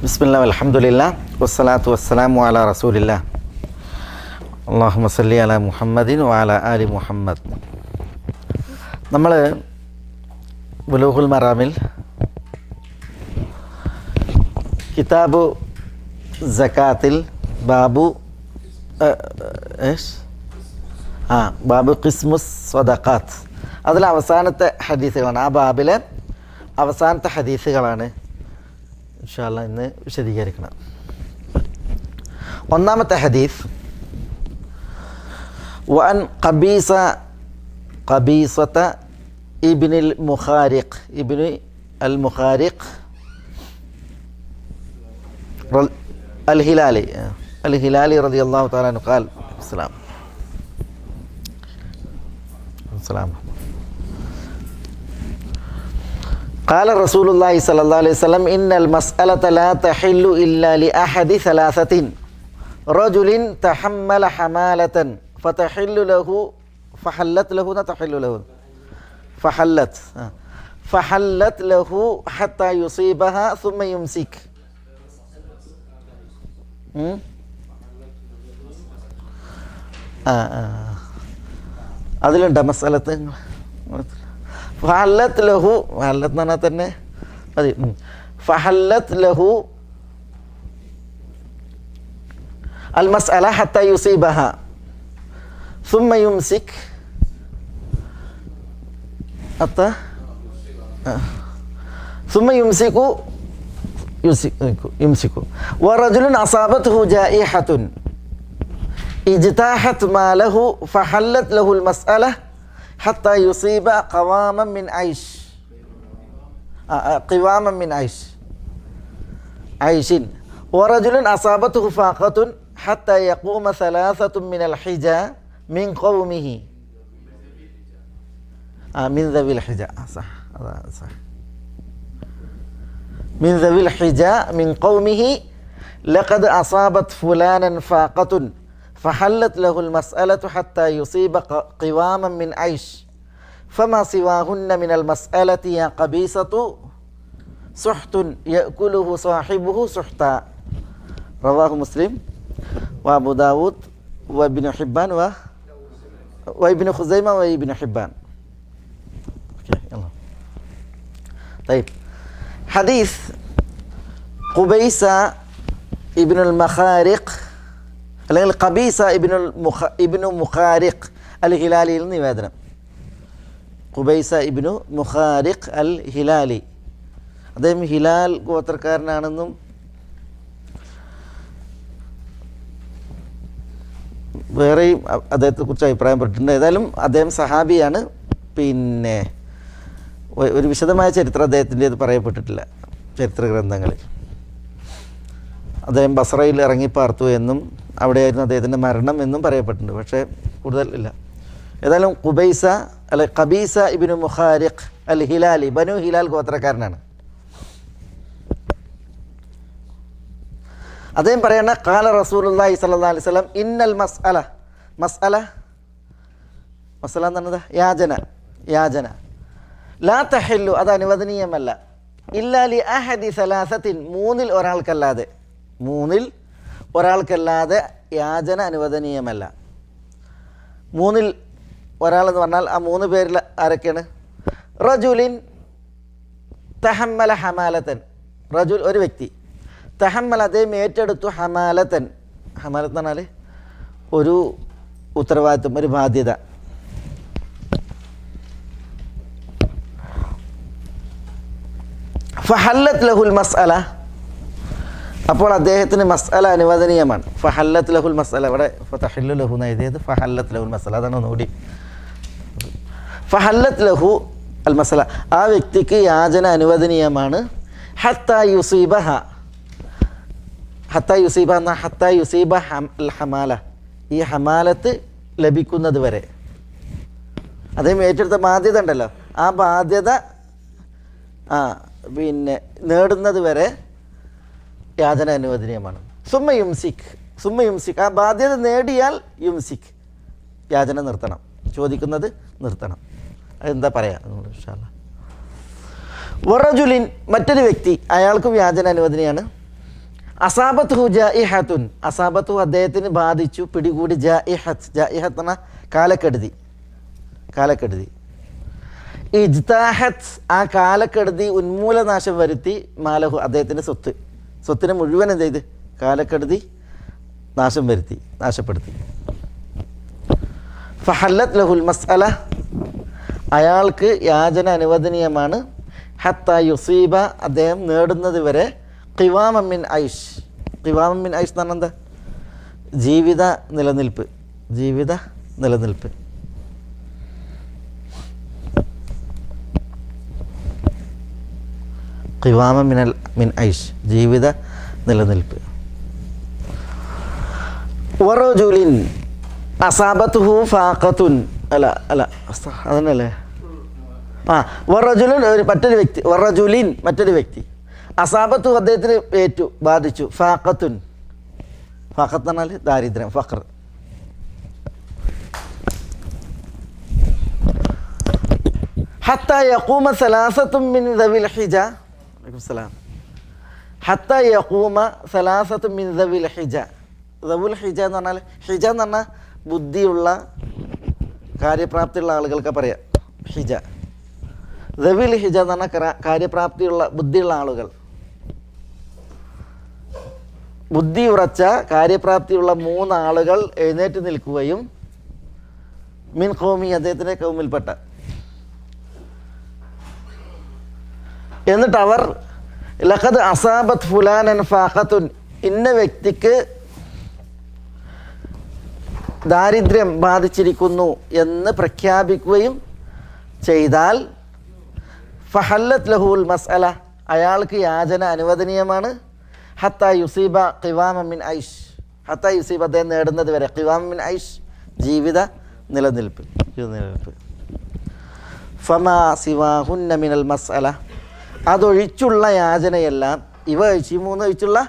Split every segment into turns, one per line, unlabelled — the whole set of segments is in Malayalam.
ബിസ്മില്ലാ അൽഹംദുലില്ലാ വസ്സലാത്തു വസ്സലാമു അലാ റസൂലില്ലാ അല്ലാഹുമ്മ സല്ലി അലാ മുഹമ്മദിൻ വഅലാ ആലി മുഹമ്മദ്. നമ്മൾ ബുലൂഗുൽ മറാമിൽ കിതാബു സകാത്തിൽ ബാബു ഖിസ്മുസ് സ്വദഖാത്ത്, അതിൽ അവസാനത്തെ ഹദീസുകളാണ്. ആ ബാബിലെ അവസാനത്തെ ഹദീസുകളാണ് ഇൻഷാ അല്ലാഹ് ഇന്ന് വിശദീകരിക്കണം. ഒന്നാമത്തെ ഹദീസ്, വഅൻ ഖബീസത ഇബ്നുൽ മുഖാരിഖ് الهلالي رضي الله تعالى عنه قال قال رسول الله صلى الله عليه وسلم إن المسألة لا تحل إلا لأحد ثلاثة: رجل تحمل حمالة فتحل له فحلت له حتى يصيبها ثم يمسك. അതിലുണ്ടോ മസാലത്ത്? ഫഹല്ലത്ത് ലഹു, ഫഹല്ലത്ത് എന്ന് പറഞ്ഞാൽ തന്നെ മതി. ഫഹല്ലത്ത് ലഹു അൽ മസ്അല ഹത്താ യുസീബഹ സുമ്മ യുംസിക് സുമ്മ യുംസികു വറജുലുൻ അസാബത്ഹു ജായിഹത്തുൻ ഇജ്താഹത് മാലഹു ഫഹല്ലത് ലഹുൽ മസ്അല ഹത്താ യുസീബ ഖവാമൻ മിൻ ഐഷിൻ വറജുലുൻ അസാബത്ഹു ഫാഖത്തുൻ ഹത്താ യഖൂമ സലാസത്തുൻ മിനൽ ഹിജ മിൻ ഖൗമിഹി മിൻ ദവിൽ ഹിജ من ذوي الحجاء من قومه لقد أصابت فلانا فاقة فحلت له المسألة حتى يصيب قواما من عيش فما سواهن من المسألة يا قبيصة سحت يأكله صاحبه سحتا. رواه مسلم وأبو داود وابن حبان وابن خزيمة وابن حبان. طيب, ഹദീസ് ഖുബൈസ ഇബ്നുൽ മുഖാരിഖ് അല്ലെങ്കിൽ ഖബീസ ഇബ്നു മുഖാരിഖ് അൽ ഹിലാലിയിൽ നിവേദനം. ഖുബൈസ ഇബ്നു മുഖാരിഖ് അൽ ഹിലാലി, അദ്ദേഹം ഹിലാൽ ഗോത്രക്കാരനാണെന്നും വേറെയും അദ്ദേഹത്തെക്കുറിച്ച് അഭിപ്രായപ്പെട്ടിട്ടുണ്ട്. ഏതായാലും അദ്ദേഹം സഹാബിയാണ്. പിന്നെ ഒരു വിശദമായ ചരിത്രം അദ്ദേഹത്തിൻ്റേത് പറയപ്പെട്ടിട്ടില്ല ചരിത്ര ഗ്രന്ഥങ്ങളിൽ. അദ്ദേഹം ബസ്രയിൽ ഇറങ്ങിപ്പാർത്തു എന്നും അവിടെയായിരുന്നു അദ്ദേഹത്തിൻ്റെ മരണം എന്നും പറയപ്പെട്ടിട്ടുണ്ട്, പക്ഷേ കൂടുതൽ ഇല്ല. ഏതായാലും ഖബീസ ഇബ്നു മുഖാരിഖ് അൽ ഹിലാലി ബനു ഹിലാൽ ഗോത്രക്കാരനാണ്. അദ്ദേഹം പറയണ ഖാല റസൂലുള്ളാഹി സ്വല്ലല്ലാഹു അലൈഹി വസല്ലം ഇന്നൽ മസ്അല എന്ന് പറഞ്ഞത് യാചന ലാ തഹില്ലു, അത് അനുവദനീയമല്ല, ഇല്ലാ ലി അഹദി സലാസത്തിൻ, മൂന്നിൽ ഒരാൾക്കല്ലാതെ യാചന അനുവദനീയമല്ല. മൂന്നിൽ ഒരാളെന്ന് പറഞ്ഞാൽ ആ മൂന്ന് പേരിൽ ആരൊക്കെയാണ്? റജുലിൻ തഹമ്മല ഹമാലത്തൻ, റജുൽ ഒരു വ്യക്തി, തഹമ്മൽ അദ്ദേഹം ഏറ്റെടുത്തു, ഹമാലത്തൻ എന്ന് പറഞ്ഞാൽ ഒരു ഉത്തരവാദിത്വം, ഒരു ബാധ്യത. ഫഹല്ലത്ത് ലഹുൽ മസ്അല, അപ്പോൾ അദ്ദേഹത്തിന് മസ്അല അനുവദനീയമാണ്. ഫഹല്ലത്ത് ലഹുൽ മസ്അല, ഇവിടെ ഫതഹില്ലു ലഹു എന്ന് എഴുതിയത് ഫഹല്ലത്ത് ലഹുൽ മസ്അല, അതാണ് ഒന്നുകൂടി. ഫഹല്ലത്ത് ലഹു അൽ മസ്അല, ആ വ്യക്തിക്ക് യാചന അനുവദനീയമാണ്. ഹത്താ യുസീബ എന്ന ഹത്താ യുസീബ അൽ ഹമാല, ഈ ഹമാലത്ത് ലഭിക്കുന്നത് വരെ, അദ്ദേഹം ഏറ്റെടുത്ത ബാധ്യത ഉണ്ടല്ലോ, ആ ബാധ്യത പിന്നെ നേടുന്നത് വരെ യാചന അനുവദനീയമാണ്. സുമ്മ യുംസിക്, ആ ബാധ്യത നേടിയാൽ യുംസിക്, യാചന നിർത്തണം, ചോദിക്കുന്നത് നിർത്തണം. അതെന്താ പറയാ ഇൻഷാ അല്ലാഹ്. വറജുലിൻ, മറ്റൊരു വ്യക്തി, അയാൾക്കും യാചന അനുവദനീയാണ്. അസാബത്തു ജാഇഹത്തുൻ, അസാബത്തു അദ്ദേഹത്തിന് ബാധിച്ചു, പിടികൂടി ജാഇഹത്ത്, ജാഇഹത്ത് എന്ന കാലക്കെടുതി, കാലക്കെടുതി. ഇജ്താഹത്ത്, ആ കാലക്കെടുതി ഉന്മൂലനാശം വരുത്തി, മാലഹു അദ്ദേഹത്തിൻ്റെ സ്വത്തിനെ മുഴുവൻ എന്ത് ചെയ്ത് കാലക്കെടുതി നാശം വരുത്തി, നാശപ്പെടുത്തി. ഫഹല്ലത്ത് ലഹുൽ മസ്അല, അയാൾക്ക് യാചന അനുവദനീയമാണ്. ഹത്ത യുസീബ, അദ്ദേഹം നേടുന്നത് വരെ ഖിവാമൻ മിൻ ഐഷ്. ഖിവാമൻ മിൻ ഐഷ് എന്ന് പറഞ്ഞാൽ എന്താ? ജീവിത നിലനിൽപ്പ്, ജീവിത നിലനിൽപ്പ്. ഖിവാമൻ മിൻ ഐഷ്, ജീവിത നിലനിൽപ്പ്. വറജുലിൻ അസാബത്തുഹു ഫാഖത്തുൻ, അതന്നല്ലേ? വറജുലിൻ മറ്റൊരു വ്യക്തി, വറജുലിൻ മറ്റൊരു വ്യക്തി, അസാബത്തു അദ്ദേഹത്തിന് ഏറ്റു, ബാധിച്ചു, ഫാഖത്തുൻ, ഫാഖത്ത് എന്ന് പറഞ്ഞാൽ ദാരിദ്ര്യം, ഫഖർ. ഹത്ത യഖൂമ സലാസത്തും മിൻ ദവിൽ ഹിജ, വലൈക്കും സലാം, ഹത്ത യഖൂമ സലാസത്തും മിൻ ദവിൽ ഹിജ. ദവുൽ ഹിജ എന്ന് പറഞ്ഞാൽ, ഹിജ എന്ന് പറഞ്ഞാൽ ബുദ്ധിയുള്ള കാര്യപ്രാപ്തിയുള്ള ആളുകൾക്ക് പറയാം ഹിജ. ദവിൽ ഹിജ എന്ന് പറഞ്ഞാൽ കാര്യപ്രാപ്തിയുള്ള ബുദ്ധിയുള്ള ആളുകൾ. ബുദ്ധി ഉറച്ച കാര്യപ്രാപ്തിയുള്ള 3 ആളുകൾ എഴുന്നേറ്റ് നിൽക്കുകയും മിൻ ഖൗമി, അദ്ദേഹത്തിൻ്റെ കൗമിൽപ്പെട്ട, എന്നിട്ട് അവർ ലഖദ് അസാബത്ത് ഫുലാനൻ ഫാഖത്തുൻ, ഇന്ന വ്യക്തിക്ക് ദാരിദ്ര്യം ബാധിച്ചിരിക്കുന്നു എന്ന് പ്രഖ്യാപിക്കുകയും ചെയ്താൽ ഫഹല്ലത്ത് ലഹുൽ മസ്അല, അയാൾക്ക് യാചന അനുവദനീയമാണ്. ഹത്ത യുസീബ ഖിവാമൻ മിൻ ഐഷ്, ഹത്ത യുസീബ അദ്ദേഹം നേടുന്നത് വരെ, ഖിവാമൻ മിൻ ഐഷ്, ജീവിത നിലനിൽപ്പ്, നിലനിൽപ്പ്. ഫമാ സിവാഹുന്ന മിനൽ മസ്അല, അതൊഴിച്ചുള്ള യാചനയെല്ലാം, ഇവ ഒഴിച്ച്, ഈ 3 ഒഴിച്ചുള്ള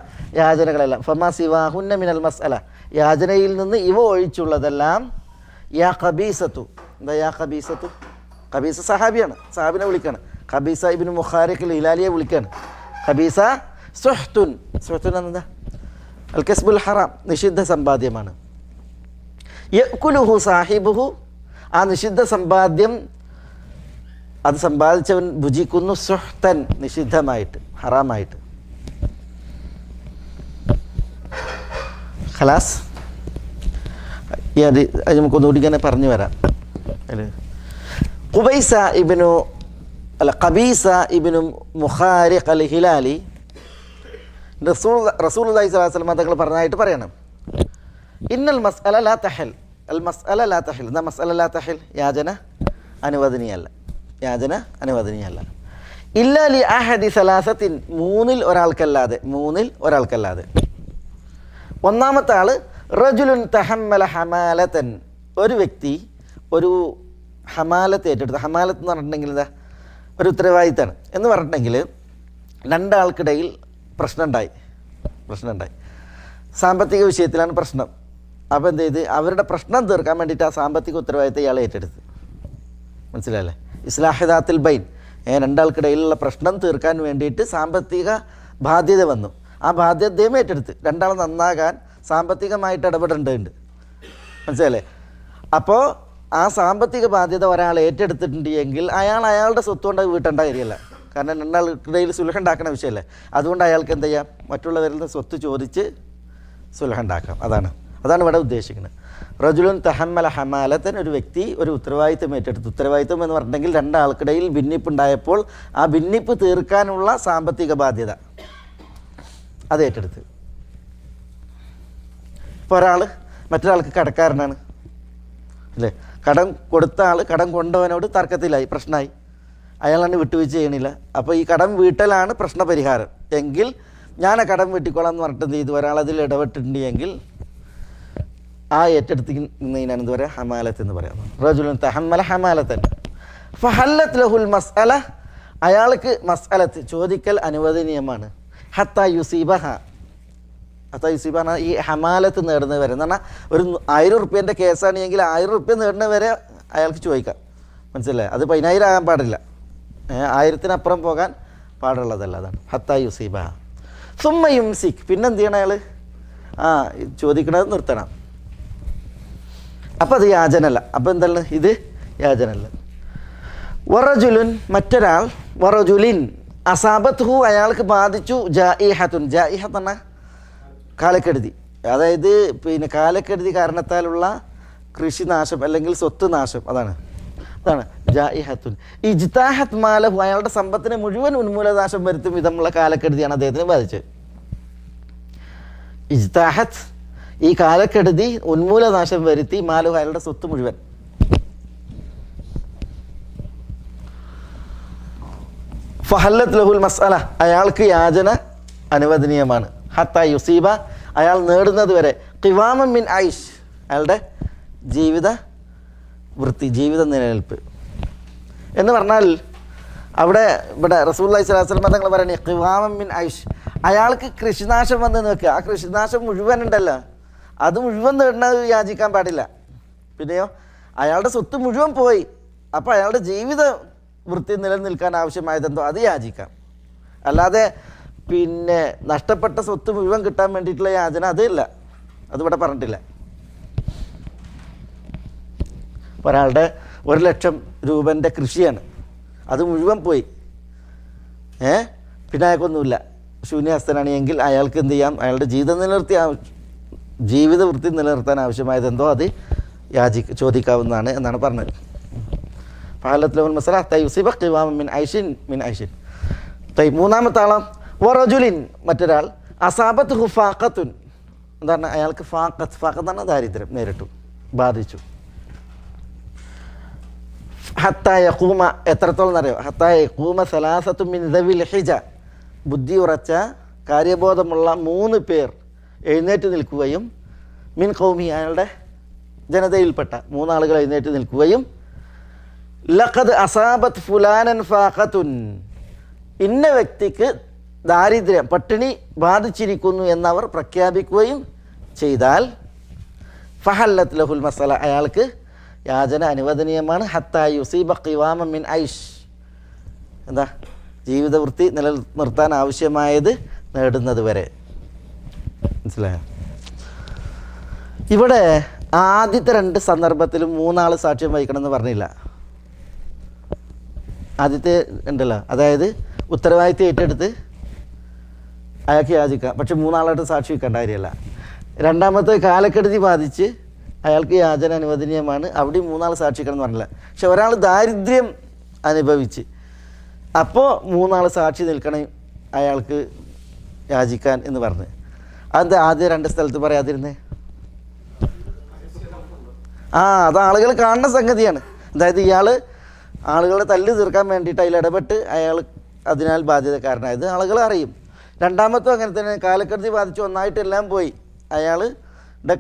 യാചനകളെല്ലാം, ഫമാ സിവാഹുന്ന മിനൽ മസ്അല, യാചനയിൽ നിന്ന് ഇവ ഒഴിച്ചുള്ളതെല്ലാം, യാ ഖബീസത്തു, എന്താ യാ ഖബീസത്തു? ഖബീസ സഹാബിയാണ്, സഹാബിനെ വിളിക്കാണ്. ഖബീസ ഇബ്നു മുഖാരിഖ് ഹിലാലിയെ വിളിക്കാണ്. ഖബീസ സുഹ്തുൻ, സുഹ്തുൻ എന്താ? അൽ കസ്ബുൽ ഹറാം, നിഷിദ്ധ സമ്പാദ്യമാണ്. യഅ്കുലുഹു സാഹിബുഹു, ആ നിഷിദ്ധ സമ്പാദ്യം അത് സമ്പാദിച്ചവൻ ഭുജിക്കുന്നു, സുഹ്തൻ, നിഷിദ്ധമായിട്ട്, ഹറാമായിട്ട്. ഖലാസ്, അത് നമുക്കൊന്നുകൂടി ഇങ്ങനെ പറഞ്ഞു വരാം. ഖുബൈസ ഇബ്നു ഖബീസ ഇബ്നു മുഖാരിഖ് അൽ ഹിലാലി റസൂലുള്ളാഹി സ്വല്ലല്ലാഹു അലൈഹി വസല്ലം തങ്ങൾ പറഞ്ഞതായിട്ട് പറയണം. ഇന്നൽ മസ്അല ലാ തഹൽ, അൽ മസ്അല ലാ തഹൽ, എന്താ മസ്അല ലാ തഹൽ? യാചന അനുവദനീയമല്ല, യാചന അനുവദനീയമല്ല. ഇല്ലാ ലി അഹദി സലാസത്തിൻ, 3-ൽ ഒരാൾക്കല്ലാതെ, 3-ൽ ഒരാൾക്കല്ലാതെ. ഒന്നാമത്തെ ആൾ റജുലുൻ തഹമ്മല ഹമാലത്തൻ, ഒരു വ്യക്തി ഒരു ഹമാലത്ത് ഏറ്റെടുത്ത്. ഹമാലത്ത് എന്ന് പറഞ്ഞിട്ടുണ്ടെങ്കിൽ എന്താ? ഒരു ഉത്തരവാദിത്തമാണ്. എന്ന് പറഞ്ഞിട്ടുണ്ടെങ്കിൽ 2 ആൾക്കിടയിൽ പ്രശ്നമുണ്ടായി, സാമ്പത്തിക വിഷയത്തിലാണ് പ്രശ്നം. അപ്പോൾ എന്ത് ചെയ്ത്, അവരുടെ പ്രശ്നം തീർക്കാൻ വേണ്ടിയിട്ട് ആ സാമ്പത്തിക ഉത്തരവാദിത്തം ഇയാളെ ഏറ്റെടുത്ത്. മനസ്സിലായല്ലേ? ഇസ്ലാഹിദാത്തിൽ ബൈൻ, 2 ആൾക്കിടയിലുള്ള പ്രശ്നം തീർക്കാൻ വേണ്ടിയിട്ട് സാമ്പത്തിക ബാധ്യത വന്നു. ആ ബാധ്യത ദൈവം ഏറ്റെടുത്ത്. 2 ആൾ നന്നാകാൻ സാമ്പത്തികമായിട്ട് ഇടപെടേണ്ടതുണ്ട്. മനസ്സിലല്ലേ? അപ്പോൾ ആ സാമ്പത്തിക ബാധ്യത ഒരാൾ ഏറ്റെടുത്തിട്ടുണ്ട് എങ്കിൽ അയാളുടെ സ്വത്ത് കൊണ്ട് വീട്ടേണ്ട കാര്യമല്ല. കാരണം 2 ആൾക്കിടയിൽ സുലഹുണ്ടാക്കുന്ന വിഷയമല്ലേ. അതുകൊണ്ട് അയാൾക്ക് എന്ത് ചെയ്യാം? മറ്റുള്ളവരിൽ നിന്ന് സ്വത്ത് ചോദിച്ച് സുലഹുണ്ടാക്കാം. അതാണ് ഇവിടെ ഉദ്ദേശിക്കുന്നത്. റജുലുൻ തഹമ്മല ഹമാലത്തൻ, ഒരു വ്യക്തി ഒരു ഉത്തരവാദിത്വം ഏറ്റെടുത്തു. ഉത്തരവാദിത്വം എന്ന് പറഞ്ഞിട്ടുണ്ടെങ്കിൽ 2 ആൾക്കിടയിൽ ഭിന്നിപ്പുണ്ടായപ്പോൾ ആ ഭിന്നിപ്പ് തീർക്കാനുള്ള സാമ്പത്തിക ബാധ്യത അത് ഏറ്റെടുത്ത്. ഇപ്പോൾ ഒരാൾ മറ്റൊരാൾക്ക് കടക്കാരനാണ് അല്ലേ? കടം കൊടുത്ത ആൾ കടം കൊണ്ടവനോട് തർക്കത്തിലായി, പ്രശ്നമായി, അയാളാണ് വിട്ടുവീഴ്ച ചെയ്യണില്ല. അപ്പോൾ ഈ കടം വീട്ടലാണ് പ്രശ്നപരിഹാരം എങ്കിൽ ഞാൻ ആ കടം വീട്ടിക്കോളാം എന്ന് പറഞ്ഞിട്ട് ഇത് ഒരാൾ അതിൽ ഇടപെട്ടിട്ടുണ്ട് എങ്കിൽ ആ ഏറ്റെടുത്തിനാണ് എന്ത് പറയുക? ഹമാലത്ത് എന്ന് പറയാം. റജുലുൻ തഹമ്മല ഹമാലത്തൻ ഫഹല്ലത്ത് ലഹുൽ മസ്അല, അയാൾക്ക് മസ്അലത്ത് ചോദിക്കൽ അനുവദനീയമാണ്. ഹത്താ യുസീബഹ, ഈ ഹമാലത്ത് നേടുന്നത് വരെ എന്ന് പറഞ്ഞാൽ ഒരു 1000 റുപ്യേൻ്റെ കേസാണെങ്കിൽ 1000 റുപ്യ നേടുന്നത് വരെ അയാൾക്ക് ചോദിക്കാം. മനസ്സിലായി? അത് 10,000 ആകാൻ പാടില്ല, 1000-ത്തിനപ്പുറം പോകാൻ പാടുള്ളതല്ല. അതാണ് ഹത്താ യുസീബഹ. സുമ്മ യുംസിക്, പിന്നെന്ത് ചെയ്യണം അയാൾ? ചോദിക്കണത് നിർത്തണം. അപ്പം അത് യാചനല്ല. അപ്പം എന്താണ് ഇത്? യാചനല്ല. വറജുലുൻ, മറ്റൊരാൾ, വറജുലിൻ അസാബത്ഹു, അയാൾക്ക് ബാധിച്ചു ജാഇഹത്തുൻ. ജാഇഹത്ത് എന്ന കാലക്കെടുതി, അതായത് പിന്നെ കാലക്കെടുതി കാരണത്താലുള്ള കൃഷിനാശം അല്ലെങ്കിൽ സ്വത്ത് നാശം, അതാണ് ജാഇഹത്തുൻ. ഇജ്താഹത്ത് മാലഹു, അയാളുടെ സമ്പത്തിനെ മുഴുവൻ ഉന്മൂലനാശം വരുത്തും വിധമുള്ള കാലക്കെടുതിയാണ് അദ്ദേഹത്തിന് ബാധിച്ചത്. ഇജ്താഹത്ത്, ഈ കാലക്കെടുതി ഉന്മൂലനാശം വരുത്തി, മാലഹു, അയാളുടെ സ്വത്ത് മുഴുവൻ. ഫഹല്ലത്ത് ലഹുൽ മസ്അല, അയാൾക്ക് യാചന അനുവദനീയമാണ്. ഹത്ത യുസീബ, അയാൾ നേടുന്നത് വരെ. ഖിവാമൻ മിൻ ഐഷ്, അയാളുടെ ജീവിത വൃത്തി, ജീവിത നിലനിൽപ്പ് എന്ന് പറഞ്ഞാൽ ഇവിടെ റസൂലുള്ളാഹി സ്വല്ലല്ലാഹു അലൈഹി വസല്ലം തങ്ങൾ പറയണേ ഖിവാമൻ മിൻ ഐഷ്, അയാൾക്ക് കൃഷിനാശം വന്ന് നോക്കുക, ആ കൃഷിനാശം മുഴുവൻ ഉണ്ടല്ലോ, അത് മുഴുവൻ നേടുന്നത് യാചിക്കാൻ പാടില്ല. പിന്നെയോ അയാളുടെ സ്വത്ത് മുഴുവൻ പോയി, അപ്പോൾ അയാളുടെ ജീവിത വൃത്തി നിലനിൽക്കാൻ ആവശ്യമായതെന്തോ അത് യാചിക്കാം. അല്ലാതെ പിന്നെ നഷ്ടപ്പെട്ട സ്വത്ത് മുഴുവൻ കിട്ടാൻ വേണ്ടിയിട്ടുള്ള യാചന അതില്ല, അതിവിടെ പറഞ്ഞിട്ടില്ല. ഒരാളുടെ 1,00,000 രൂപൻ്റെ കൃഷിയാണ്, അത് മുഴുവൻ പോയി, പിന്നെ അയാൾക്കൊന്നുമില്ല, ശൂന്യഹസ്തനാണെങ്കിൽ അയാൾക്ക് എന്ത് ചെയ്യാം? അയാളുടെ ജീവിത വൃത്തി നിലനിർത്താൻ ആവശ്യമായതെന്തോ അത് ചോദിക്കാവുന്നതാണ് എന്നാണ് പറഞ്ഞത്. ഫഹല്ലത്തുൽ മസ്അല ഹത്താ യുസീബ ഖിവാമൻ മിൻ ഐഷിൻ. മൂന്നാമത്തെ ആളാം വറജുലിൻ, മറ്റൊരാൾ അസാബത്ഹു ഫാഖത്തുൻ, എന്താണ് അയാൾക്ക് ഫാഖത്ത് എന്നാണ് ദാരിദ്ര്യം നേരിട്ടു ബാധിച്ചു. ഹത്താ യഖൂമ, എത്രത്തോളം എന്നറിയോ? ഹത്താ യഖൂമ സലാസത്തു മിൻ ദവിൽ ഹിജ, ബുദ്ധി ഉറച്ച കാര്യബോധമുള്ള 3 പേർ എഴുന്നേറ്റ് നിൽക്കുകയും, മിൻ ഖൗമി, അയാളുടെ ജനതയിൽപ്പെട്ട 3 ആളുകൾ എഴുന്നേറ്റ് നിൽക്കുകയും, ലഖദ് അസാബത്ത് ഫുലാനൻ ഫാഖത്തുൻ, ഇന്ന വ്യക്തിക്ക് ദാരിദ്ര്യം, പട്ടിണി ബാധിച്ചിരിക്കുന്നു എന്നവർ പ്രഖ്യാപിക്കുകയും ചെയ്താൽ, ഫഹല്ലത്ത് ലഹുൽ മസ്അല, അയാൾക്ക് യാചന അനുവദനീയമാണ്. ഹത്താ യുസീബ ഖിവാമൻ മിൻ ഐഷ്, എന്താ ജീവിതവൃത്തി നിലനിർത്താൻ ആവശ്യമായത് നേടുന്നത് വരെ. മനസ്സിലായോ? ഇവിടെ ആദ്യത്തെ 2 സന്ദർഭത്തിലും 3 ആൾ സാക്ഷ്യം വഹിക്കണമെന്ന് പറഞ്ഞില്ല. ആദ്യത്തെ ഉണ്ടല്ലോ, അതായത് ഉത്തരവാദിത്വം ഏറ്റെടുത്ത് അയാൾക്ക് യാചിക്കാം, പക്ഷെ 3 ആളായിട്ട് സാക്ഷി വയ്ക്കേണ്ട കാര്യമല്ല. രണ്ടാമത്തെ കാലക്കെടുതി ബാധിച്ച് അയാൾക്ക് യാചന അനുവദനീയമാണ്, അവിടെ 3 ആൾ സാക്ഷിക്കണം എന്ന് പറഞ്ഞില്ല. പക്ഷെ ഒരാൾ ദാരിദ്ര്യം അനുഭവിച്ച്, അപ്പോൾ 3 ആൾ സാക്ഷി നിൽക്കണം അയാൾക്ക് യാചിക്കാൻ എന്ന് പറഞ്ഞ്. അതെന്താ ആദ്യം 2 സ്ഥലത്ത് പറയാതിരുന്നേ? അത് ആളുകൾ കാണുന്ന സംഗതിയാണ്. അതായത് ഇയാൾ ആളുകളെ തല്ല് തീർക്കാൻ വേണ്ടിയിട്ട് അതിൽ ഇടപെട്ട് അയാൾ അതിനാൽ ബാധ്യതക്കാരനായത് ആളുകൾ അറിയും. രണ്ടാമത്തും അങ്ങനെ തന്നെ, കാലക്കെടുതി ബാധിച്ച് ഒന്നായിട്ടെല്ലാം പോയി, അയാളുടെ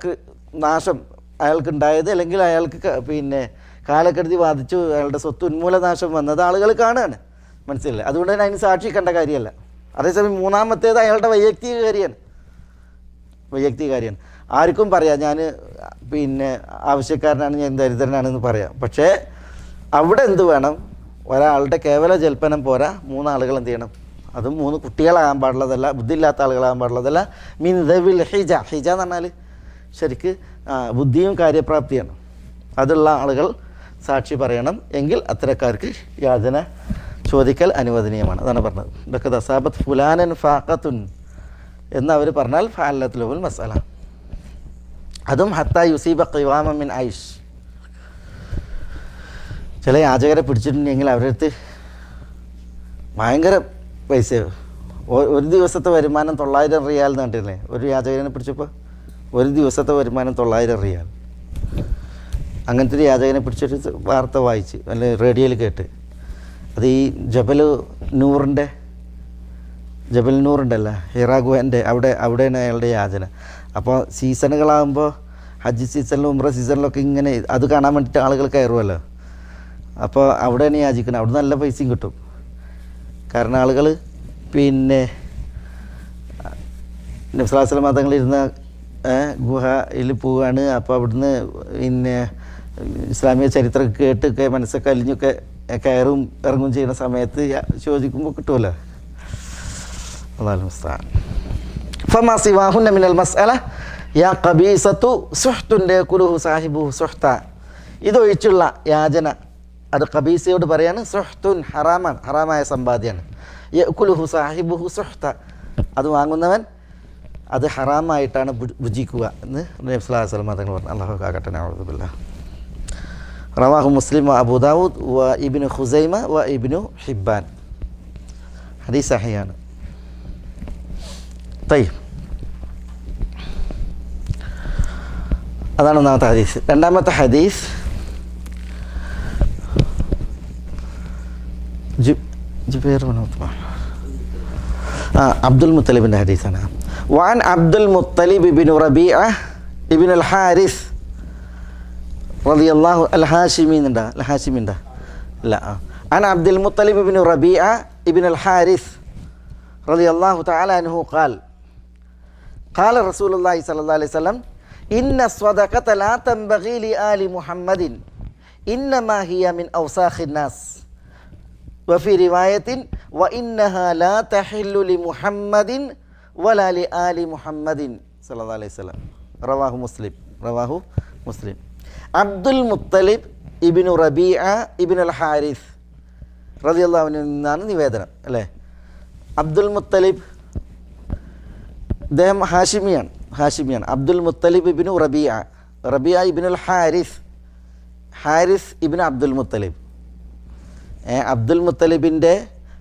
നാശം അയാൾക്കുണ്ടായത്, അല്ലെങ്കിൽ അയാൾക്ക് പിന്നെ കാലക്കെടുതി ബാധിച്ചു അയാളുടെ സ്വത്ത് ഉന്മൂലനാശം വന്നത് ആളുകൾ കാണുകയാണ്. മനസ്സിലായില്ല? അതുകൊണ്ട് തന്നെ അതിന് സാക്ഷിക്കേണ്ട കാര്യമല്ല. അതേസമയം 3ാമത്തേത് അയാളുടെ വൈയക്തിക കാര്യമാണ്. ആർക്കും പറയാം ഞാൻ പിന്നെ ആവശ്യക്കാരനാണ്, ഞാൻ ദരിദ്രനാണെന്ന് പറയാം. പക്ഷേ അവിടെ എന്ത് വേണം? ഒരാളുടെ കേവല ജൽപ്പനം പോരാ, 3 ആളുകൾ എന്ത് ചെയ്യണം? അതും 3 കുട്ടികളാകാൻ പാടുള്ളതല്ല, ബുദ്ധിയില്ലാത്ത ആളുകളാകാൻ പാടുള്ളതല്ല. മിൻ ദവിൽ ഹിജ, ഹിജ എന്ന് പറഞ്ഞാൽ ശരിക്ക് ബുദ്ധിയും കാര്യപ്രാപ്തിയാണ്. അതുള്ള ആളുകൾ സാക്ഷി പറയണം. എങ്കിൽ അത്തരക്കാർക്ക് യാചന ചോദിക്കൽ അനുവദനീയമാണ്. അതാണ് പറഞ്ഞത്. ഇതൊക്കെ ദസാബത്ത് ഫുലാനൻ ഫാഖത്തുൻ എന്നവർ പറഞ്ഞാൽ ഫഅല്ലത്ത് ലഹുൽ മസ്അല. അതും ഹത്താ യുസീബ ഖിവാമൻ മിൻ ഐഷ്. ചില യാചകരെ പിടിച്ചിട്ടുണ്ടെങ്കിൽ അവരുടെ അടുത്ത് ഭയങ്കര പൈസ, ഒരു ദിവസത്തെ വരുമാനം 900 റിയാൽ എന്ന് കണ്ടില്ലേ? ഒരു യാചകനെ പിടിച്ചപ്പോൾ ഒരു ദിവസത്തെ വരുമാനം 900 റിയാൽ. അങ്ങനത്തെ ഒരു യാചകനെ പിടിച്ചൊരു വാർത്ത വായിച്ച്, അല്ലെ റേഡിയോയിൽ കേട്ട്. അത് ഈ ജബൽ നൂറുണ്ടല്ലോ, ഹിറാ ഗുഹൻ്റെ അവിടെയാണ് അയാളുടെ യാചന. അപ്പോൾ സീസണുകളാകുമ്പോൾ ഹജ്ജ് സീസണിലും ഉംറ സീസണിലൊക്കെ ഇങ്ങനെ അത് കാണാൻ വേണ്ടിയിട്ട് ആളുകൾ കയറുമല്ലോ. അപ്പോൾ അവിടെയാണ് യാചിക്കുന്നത്. അവിടെ നല്ല പൈസയും കിട്ടും. കാരണം ആളുകൾ പിന്നെ നബി സല്ലല്ലാഹു അലൈഹി വസല്ലം തങ്ങളിരുന്ന ഗുഹയിൽ പോവുകയാണ്. അപ്പോൾ അവിടുന്ന് പിന്നെ ഇസ്ലാമിക ചരിത്രം കേട്ടൊക്കെ മനസ്സൊക്കെ അലിഞ്ഞൊക്കെ കയറും ഇറങ്ങും ചെയ്യുന്ന സമയത്ത് ചോദിക്കുമ്പോൾ കിട്ടുമല്ലോ. അല്ലാഹു മുസ്തആൻ. ഫമാ സിവാഹുന്ന മിനൽ മസ്അല യാ ഖബീസത്തു സുഹ്തുൻ യകുലുഹു സാഹിബുഹു സുഹ്ത. ഇതൊഴിച്ചുള്ള യാചന അത് ഖബീസയോട് പറയാണ് സുഹ്തുൻ ഹറാമാണ്, ഹറാമായ സമ്പാദ്യമാണ്. യകുലുഹു സാഹിബുഹു സുഹ്ത, അത് വാങ്ങുന്നവൻ അത് ഹറാമായിട്ടാണ് ഭുജിക്കുക എന്ന് നബി സല്ലല്ലാഹു അലൈഹി വസല്ലം തങ്ങൾ പറഞ്ഞു. അല്ലാഹു കാക്കട്ടെ. നഊദു ബില്ലാഹ്. റവാഹു മുസ്ലിം വ അബൂ ദാവൂദ് വ ഇബ്നു ഖുസൈമ വ ഇബ്നു ഹിബ്ബാൻ. ഹദീസ് സഹിഹാണ്. തയ്യിബ്, അതാണ് ഒന്നാമത്തെ ഹദീസ്. രണ്ടാമത്തെ ഹദീസ് അബ്ദുൽ മുത്തലിബിൻ്റെ ഹദീസാണ്. വഅൻ അബ്ദുൽ മുത്തലിബ് ഇബ്നു റബീഅ ഇബ്നു അൽ ഹാരിസ് റളിയല്ലാഹു അൽ ഹാഷിമിന്നുണ്ട്, അൽ ഹാഷിമിൻ്റെ അല്ല, അൻ അബ്ദുൽ മുത്തലിബ് ഇബ്നു റബീഅ ഇബ്നു അൽ ഹാരിസ് റളിയല്ലാഹു തആല അൻഹു ഖാൽ ഖാല റസൂലുള്ളാഹി സ്വല്ലല്ലാഹു അലൈഹി വസല്ലം ഇന്ന സ്വദഖത ലാ തൻബഗി ലി ആലി മുഹമ്മദിൻ ഇന്നമാ ഹിയ മിൻ ഔസാഖിൻ നാസ് വഫി റിവായത്തിൻ വ ഇന്നഹാ ലാ തഹില്ലു ലി മുഹമ്മദിൻ വലാ ലി ആലി മുഹമ്മദിൻ സല്ലല്ലാഹു അലൈഹി വസല്ലം. റവാഹു മുസ്ലിം, റവാഹു മുസ്ലിം. അബ്ദുൽ മുത്തലിബ് ഇബ്നു റബീഅ ഇബ്നു അൽ ഹാരിസ് റളിയല്ലാഹു അൻഹു എന്നാണ് നിവേദനം അല്ലേ. അബ്ദുൽ മുത്തലിബ് അദ്ദേഹം ഹാഷിമിയാണ്, ഹാഷിമിയാണ്. അബ്ദുൽ മുത്തലിബ് ഇബ്നു റബീഅ, റബീഅ ഇബ്നു അൽ ഹാരിസ്, ഹാരിസ് ഇബ്നു അബ്ദുൽ മുത്തലിബ്. അബ്ദുൽ മുത്തലിബിൻ്റെ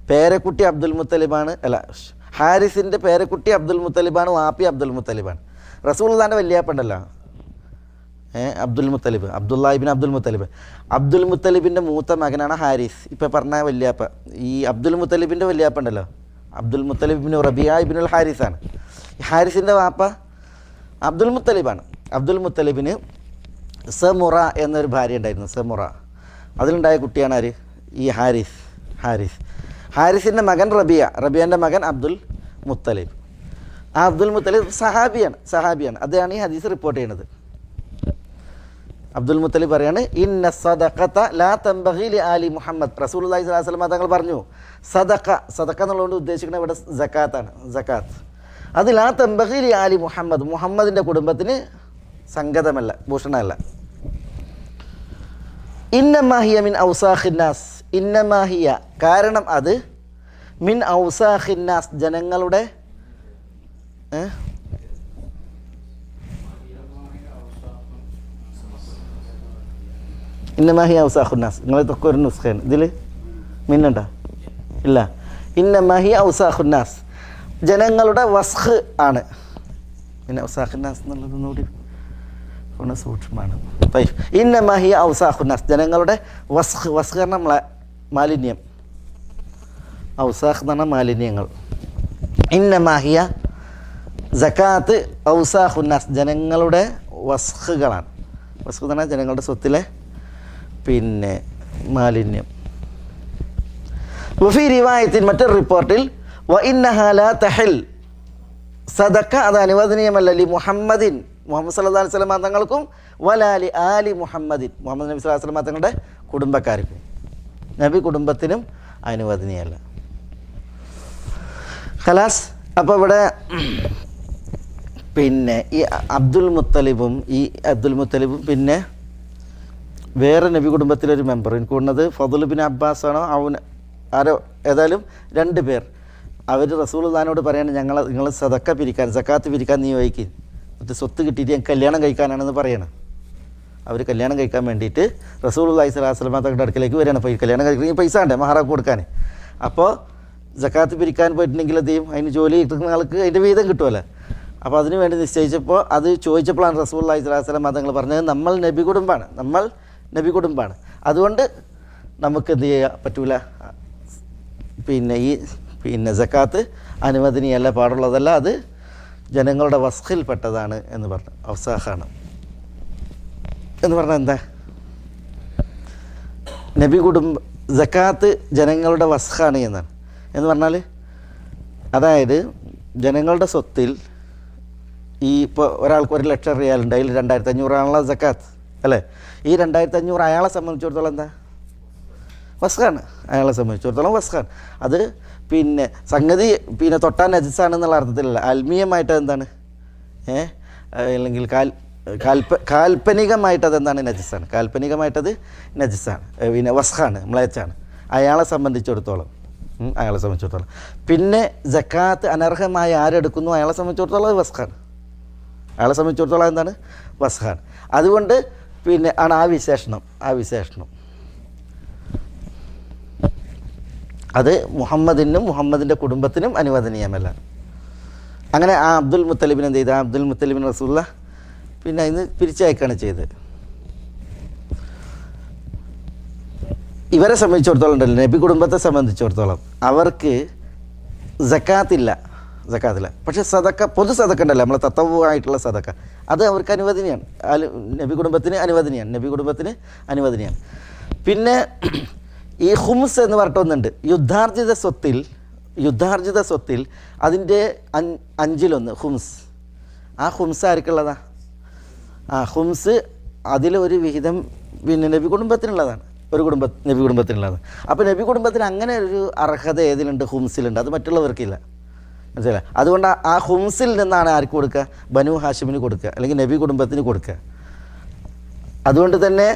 പേരക്കുട്ടി അബ്ദുൽ മുത്തലിബാണ്, അല്ല ഹാരിസിൻ്റെ പേരക്കുട്ടി അബ്ദുൽ മുത്തലിബാണ്, വാപ്പി അബ്ദുൽ മുത്തലിബാണ്. റസൂലുള്ളാഹിൻ്റെ വല്യാപ്പുണ്ടല്ലോ അബ്ദുൽ മുത്തലിബ്, അബ്ദുല്ലാ ഇബ്നു അബ്ദുൽ മുത്തലിബ്. അബ്ദുൽ മുത്തലിബിൻ്റെ മൂത്ത മകനാണ് ഹാരിസ്, ഇപ്പോൾ പറഞ്ഞ വല്യാപ്പ. ഈ അബ്ദുൽ മുത്തലിബിൻ്റെ വല്യാപ്പ ഉണ്ടല്ലോ അബ്ദുൽ മുത്തലിബ് ഇബ്നു റബീഅ ഇബ്നുൽ ഹാരിസാണ്. ഹാരിസിൻ്റെ വാപ്പ അബ്ദുൽ മുത്തലിബാണ്. അബ്ദുൽ മുത്തലിബിന് സമുറ എന്നൊരു ഭാര്യ ഉണ്ടായിരുന്നു, സമുറ. അതിലുണ്ടായ കുട്ടിയാണ് ആര്? ഈ ഹാരിസ്. ഹാരിസിൻ്റെ മകൻ റബിയ, റബിയൻ്റെ മകൻ അബ്ദുൽ മുത്തലിബ്. ആ അബ്ദുൽ മുത്തലിബ് സഹാബിയാണ്. അദ്ദേഹമാണ് ഈ ഹദീസ് റിപ്പോർട്ട് ചെയ്യുന്നത്. അബ്ദുൽ മുത്തലിബ് പറയാണ് ഇന്ന സദഖത ലാ തൻബഗി ലി ആലി മുഹമ്മദ്. റസൂലുള്ളാഹി സ്വല്ലല്ലാഹു അലൈഹി വസല്ലം തങ്ങൾ പറഞ്ഞു സദഖ എന്നുള്ളതുകൊണ്ട് ഉദ്ദേശിക്കുന്നത് ഇവിടെ സക്കാത്താണ്, സക്കാത്ത്. അത് ലാ തൻബഗി ലി ആലി മുഹമ്മദ്, മുഹമ്മദിൻ്റെ കുടുംബത്തിന് സംഗതമല്ല, ഭൂഷണമല്ല. ഇന്നമാഹിയ മിൻ ഔസാഖിന്നാസ്, ഇന്നമാഹിയ കാരണം അത് മിൻ ഔസാഖിന്നാസ് ജനങ്ങളുടെ ഇന്നമാഹിയ ഔസാഖുന്നാസ്. നിങ്ങളിതൊക്കെ ഒരു നുസ്ഖയാണ് ഇതിൽ മിന്നുണ്ടോ? ഇല്ല. ഇന്നമാഹിയ ഔസാഖുന്നാസ് ജനങ്ങളുടെ വസ്ഖ് ആണ്. പിന്നെ ഔസാഖുന്നാസ് എന്നുള്ളതൊന്നുകൂടി സൂക്ഷ്മമാണ്. ഇന്നമാഹിയ ഔസാഖുന്നാസ് ജനങ്ങളുടെ വസ്ഖ്, വസ്ഖ് പറഞ്ഞാൽ നമ്മളെ മാലിന്യം, ഔസാഖ് എന്ന് പറഞ്ഞാൽ മാലിന്യങ്ങൾ. ഇന്നമാഹിയ സക്കാത്ത് ഔസാഖുന്നാസ് ജനങ്ങളുടെ വസ്ഖുകളാണ്. വസ്ഖ് എന്ന് പറഞ്ഞാൽ ജനങ്ങളുടെ സ്വത്തിലെ പിന്നെ മാലിന്യം. വഫി റിവായത്തിൻ മറ്റൊരു റിപ്പോർട്ടിൽ വ ഇന്നഹാ ലാ തഹിൽ സദഖ അത് അനുവദനീയമല്ല ലി മുഹമ്മദിൻ മുഹമ്മദ് സല്ലല്ലാഹു അലൈഹി വസല്ലം തങ്ങൾക്കും വലാ ലി ആലി മുഹമ്മദിൻ മുഹമ്മദ് നബി സല്ലല്ലാഹു അലൈഹി വസല്ലം തങ്ങളുടെ കുടുംബക്കാർക്കും, നബി കുടുംബത്തിനും അനുവദനീയമല്ല. ഖലാസ്. അപ്പോൾ ഇവിടെ പിന്നെ ഈ അബ്ദുൽ മുത്തലിബും പിന്നെ വേറെ നബി കുടുംബത്തിലൊരു മെമ്പർ, എനിക്ക് തോന്നുന്നത് ഫضൽ ബിൻ അബ്ബാസ് ആണോ ആരോ, ഏതായാലും 2 പേർ. അവർ റസൂലുള്ളാഹിനോട് പറയാണ് നിങ്ങൾ സദക്ക പിരിക്കാൻ, സക്കാത്ത് പിരിക്കാൻ നിയോഗിക്കും, എന്നിട്ട് സ്വത്ത് കിട്ടിയിട്ട് ഞങ്ങൾക്ക് കല്യാണം കഴിക്കാനാണെന്ന് പറയണം. അവർ കല്യാണം കഴിക്കാൻ വേണ്ടിയിട്ട് റസൂലുള്ളാഹി സ്വല്ലല്ലാഹു അലൈഹി വസല്ലം തങ്ങളുടെ അടുക്കലേക്ക് വരികയാണ്. അപ്പോൾ ഈ കല്യാണം കഴിക്കണമെങ്കിൽ പൈസ ഉണ്ടേ മഹറൊക്കെ കൊടുക്കാൻ. അപ്പോൾ സക്കാത്ത് പിരിക്കാൻ പോയിട്ടുണ്ടെങ്കിൽ അതെയും അതിന് ജോലി കിട്ടുന്ന ആൾക്ക് അതിൻ്റെ വീതം കിട്ടുമല്ലോ. അപ്പോൾ അതിന് വേണ്ടി നിശ്ചയിച്ചപ്പോൾ അത് ചോദിച്ചപ്പോഴാണ് റസൂലുള്ളാഹി സ്വല്ലല്ലാഹു അലൈഹി വസല്ലം തങ്ങൾ പറഞ്ഞത് നമ്മൾ നബി കുടുംബാണ്, അതുകൊണ്ട് നമുക്ക് എന്ത് ചെയ്യാൻ പറ്റൂല, പിന്നെ സക്കാത്ത് അനുവദനീയല്ല, പാടുള്ളതല്ല, അത് ജനങ്ങളുടെ വസ്ഖിൽപ്പെട്ടതാണ് എന്ന് പറഞ്ഞു. ഔസാഖാണ് എന്ന് പറഞ്ഞാൽ എന്താ? നബി സക്കാത്ത് ജനങ്ങളുടെ വസ്ഖാണ് എന്നാണ്. എന്ന് പറഞ്ഞാൽ അതായത് ജനങ്ങളുടെ സ്വത്തിൽ ഇപ്പോൾ ഒരാൾക്ക് 1 ലക്ഷം റിയാൽ ഉണ്ട്, അതിൽ 2500 ആണല്ലോ സക്കാത്ത് അല്ലേ? ഈ 2500 അയാളെ സംബന്ധിച്ചിടത്തോളം എന്താ? വസ്ഖാണ്. അയാളെ സംബന്ധിച്ചിടത്തോളം വസ്ഖാണ്. അത് പിന്നെ സംഗതി പിന്നെ തൊട്ടാൻ നജസാണെന്നുള്ള അർത്ഥത്തിലല്ല, ആത്മീയമായിട്ട് എന്താണ് അല്ലെങ്കിൽ കാൽപ്പനികമായിട്ട് അതെന്താണ് നജസാണ്, കാൽപ്പനികമായിട്ടത് നജസാണ്, പിന്നെ വസ്ഖാണ്, മ്ലേച്ഛാണ് അയാളെ സംബന്ധിച്ചിടത്തോളം. പിന്നെ സക്കാത്ത് അനർഹമായി ആരെടുക്കുന്നു അയാളെ സംബന്ധിച്ചിടത്തോളം അത് വസ്ഖാണ്, അയാളെ സംബന്ധിച്ചിടത്തോളം എന്താണ് വസ്ഖാണ്. അതുകൊണ്ട് പിന്നെ ആണ് ആ വിശേഷണം അത് മുഹമ്മദിനും മുഹമ്മദിൻ്റെ കുടുംബത്തിനും അനുവദനീയമല്ല. അങ്ങനെ ആ അബ്ദുൽ മുത്തലിബിന് എന്ത് ചെയ്ത്, ആ അബ്ദുൽ മുത്തലിബിൻ റസൂലുള്ള പിന്നെ അതിന് പിരിച്ചയക്കുകയാണ് ചെയ്തത്. ഇവരെ സംബന്ധിച്ചിടത്തോളം ഉണ്ടല്ലോ, നബി കുടുംബത്തെ സംബന്ധിച്ചിടത്തോളം അവർക്ക് സക്കാത്തില്ല. പക്ഷേ സദക്ക, പൊതു സദക്ക ഉണ്ടല്ലോ, നമ്മളെ തത്തവുമായിട്ടുള്ള സദക്ക, അത് അവർക്ക് അനുവദനീയാണ്, നബി കുടുംബത്തിന് അനുവദനീയാണ്. പിന്നെ ഈ ഹുംസ് എന്ന് പറഞ്ഞിട്ടൊന്നുണ്ട്, യുദ്ധാർജിത സ്വത്തിൽ അതിൻ്റെ 5/1 ഹുംസ്. ആ ഹുംസ് ആർക്കുള്ളതാ? ഹുംസ് അതിലൊരു വിഹിതം പിന്നെ നബി കുടുംബത്തിനുള്ളതാണ്, നബി കുടുംബത്തിനുള്ളതാണ്. അപ്പോൾ നബി കുടുംബത്തിന് അങ്ങനെ ഒരു അർഹത ഏതിലുണ്ട്? ഹുംസിലുണ്ട്. അത് മറ്റുള്ളവർക്കില്ല, മനസ്സിലായി? അതുകൊണ്ട് ആ ഹുംസിൽ നിന്നാണ് ആർക്ക് കൊടുക്കുക? ബനു ഹാഷിമിന് കൊടുക്കുക, അല്ലെങ്കിൽ നബി കുടുംബത്തിന് കൊടുക്കുക. അതുകൊണ്ട് തന്നെ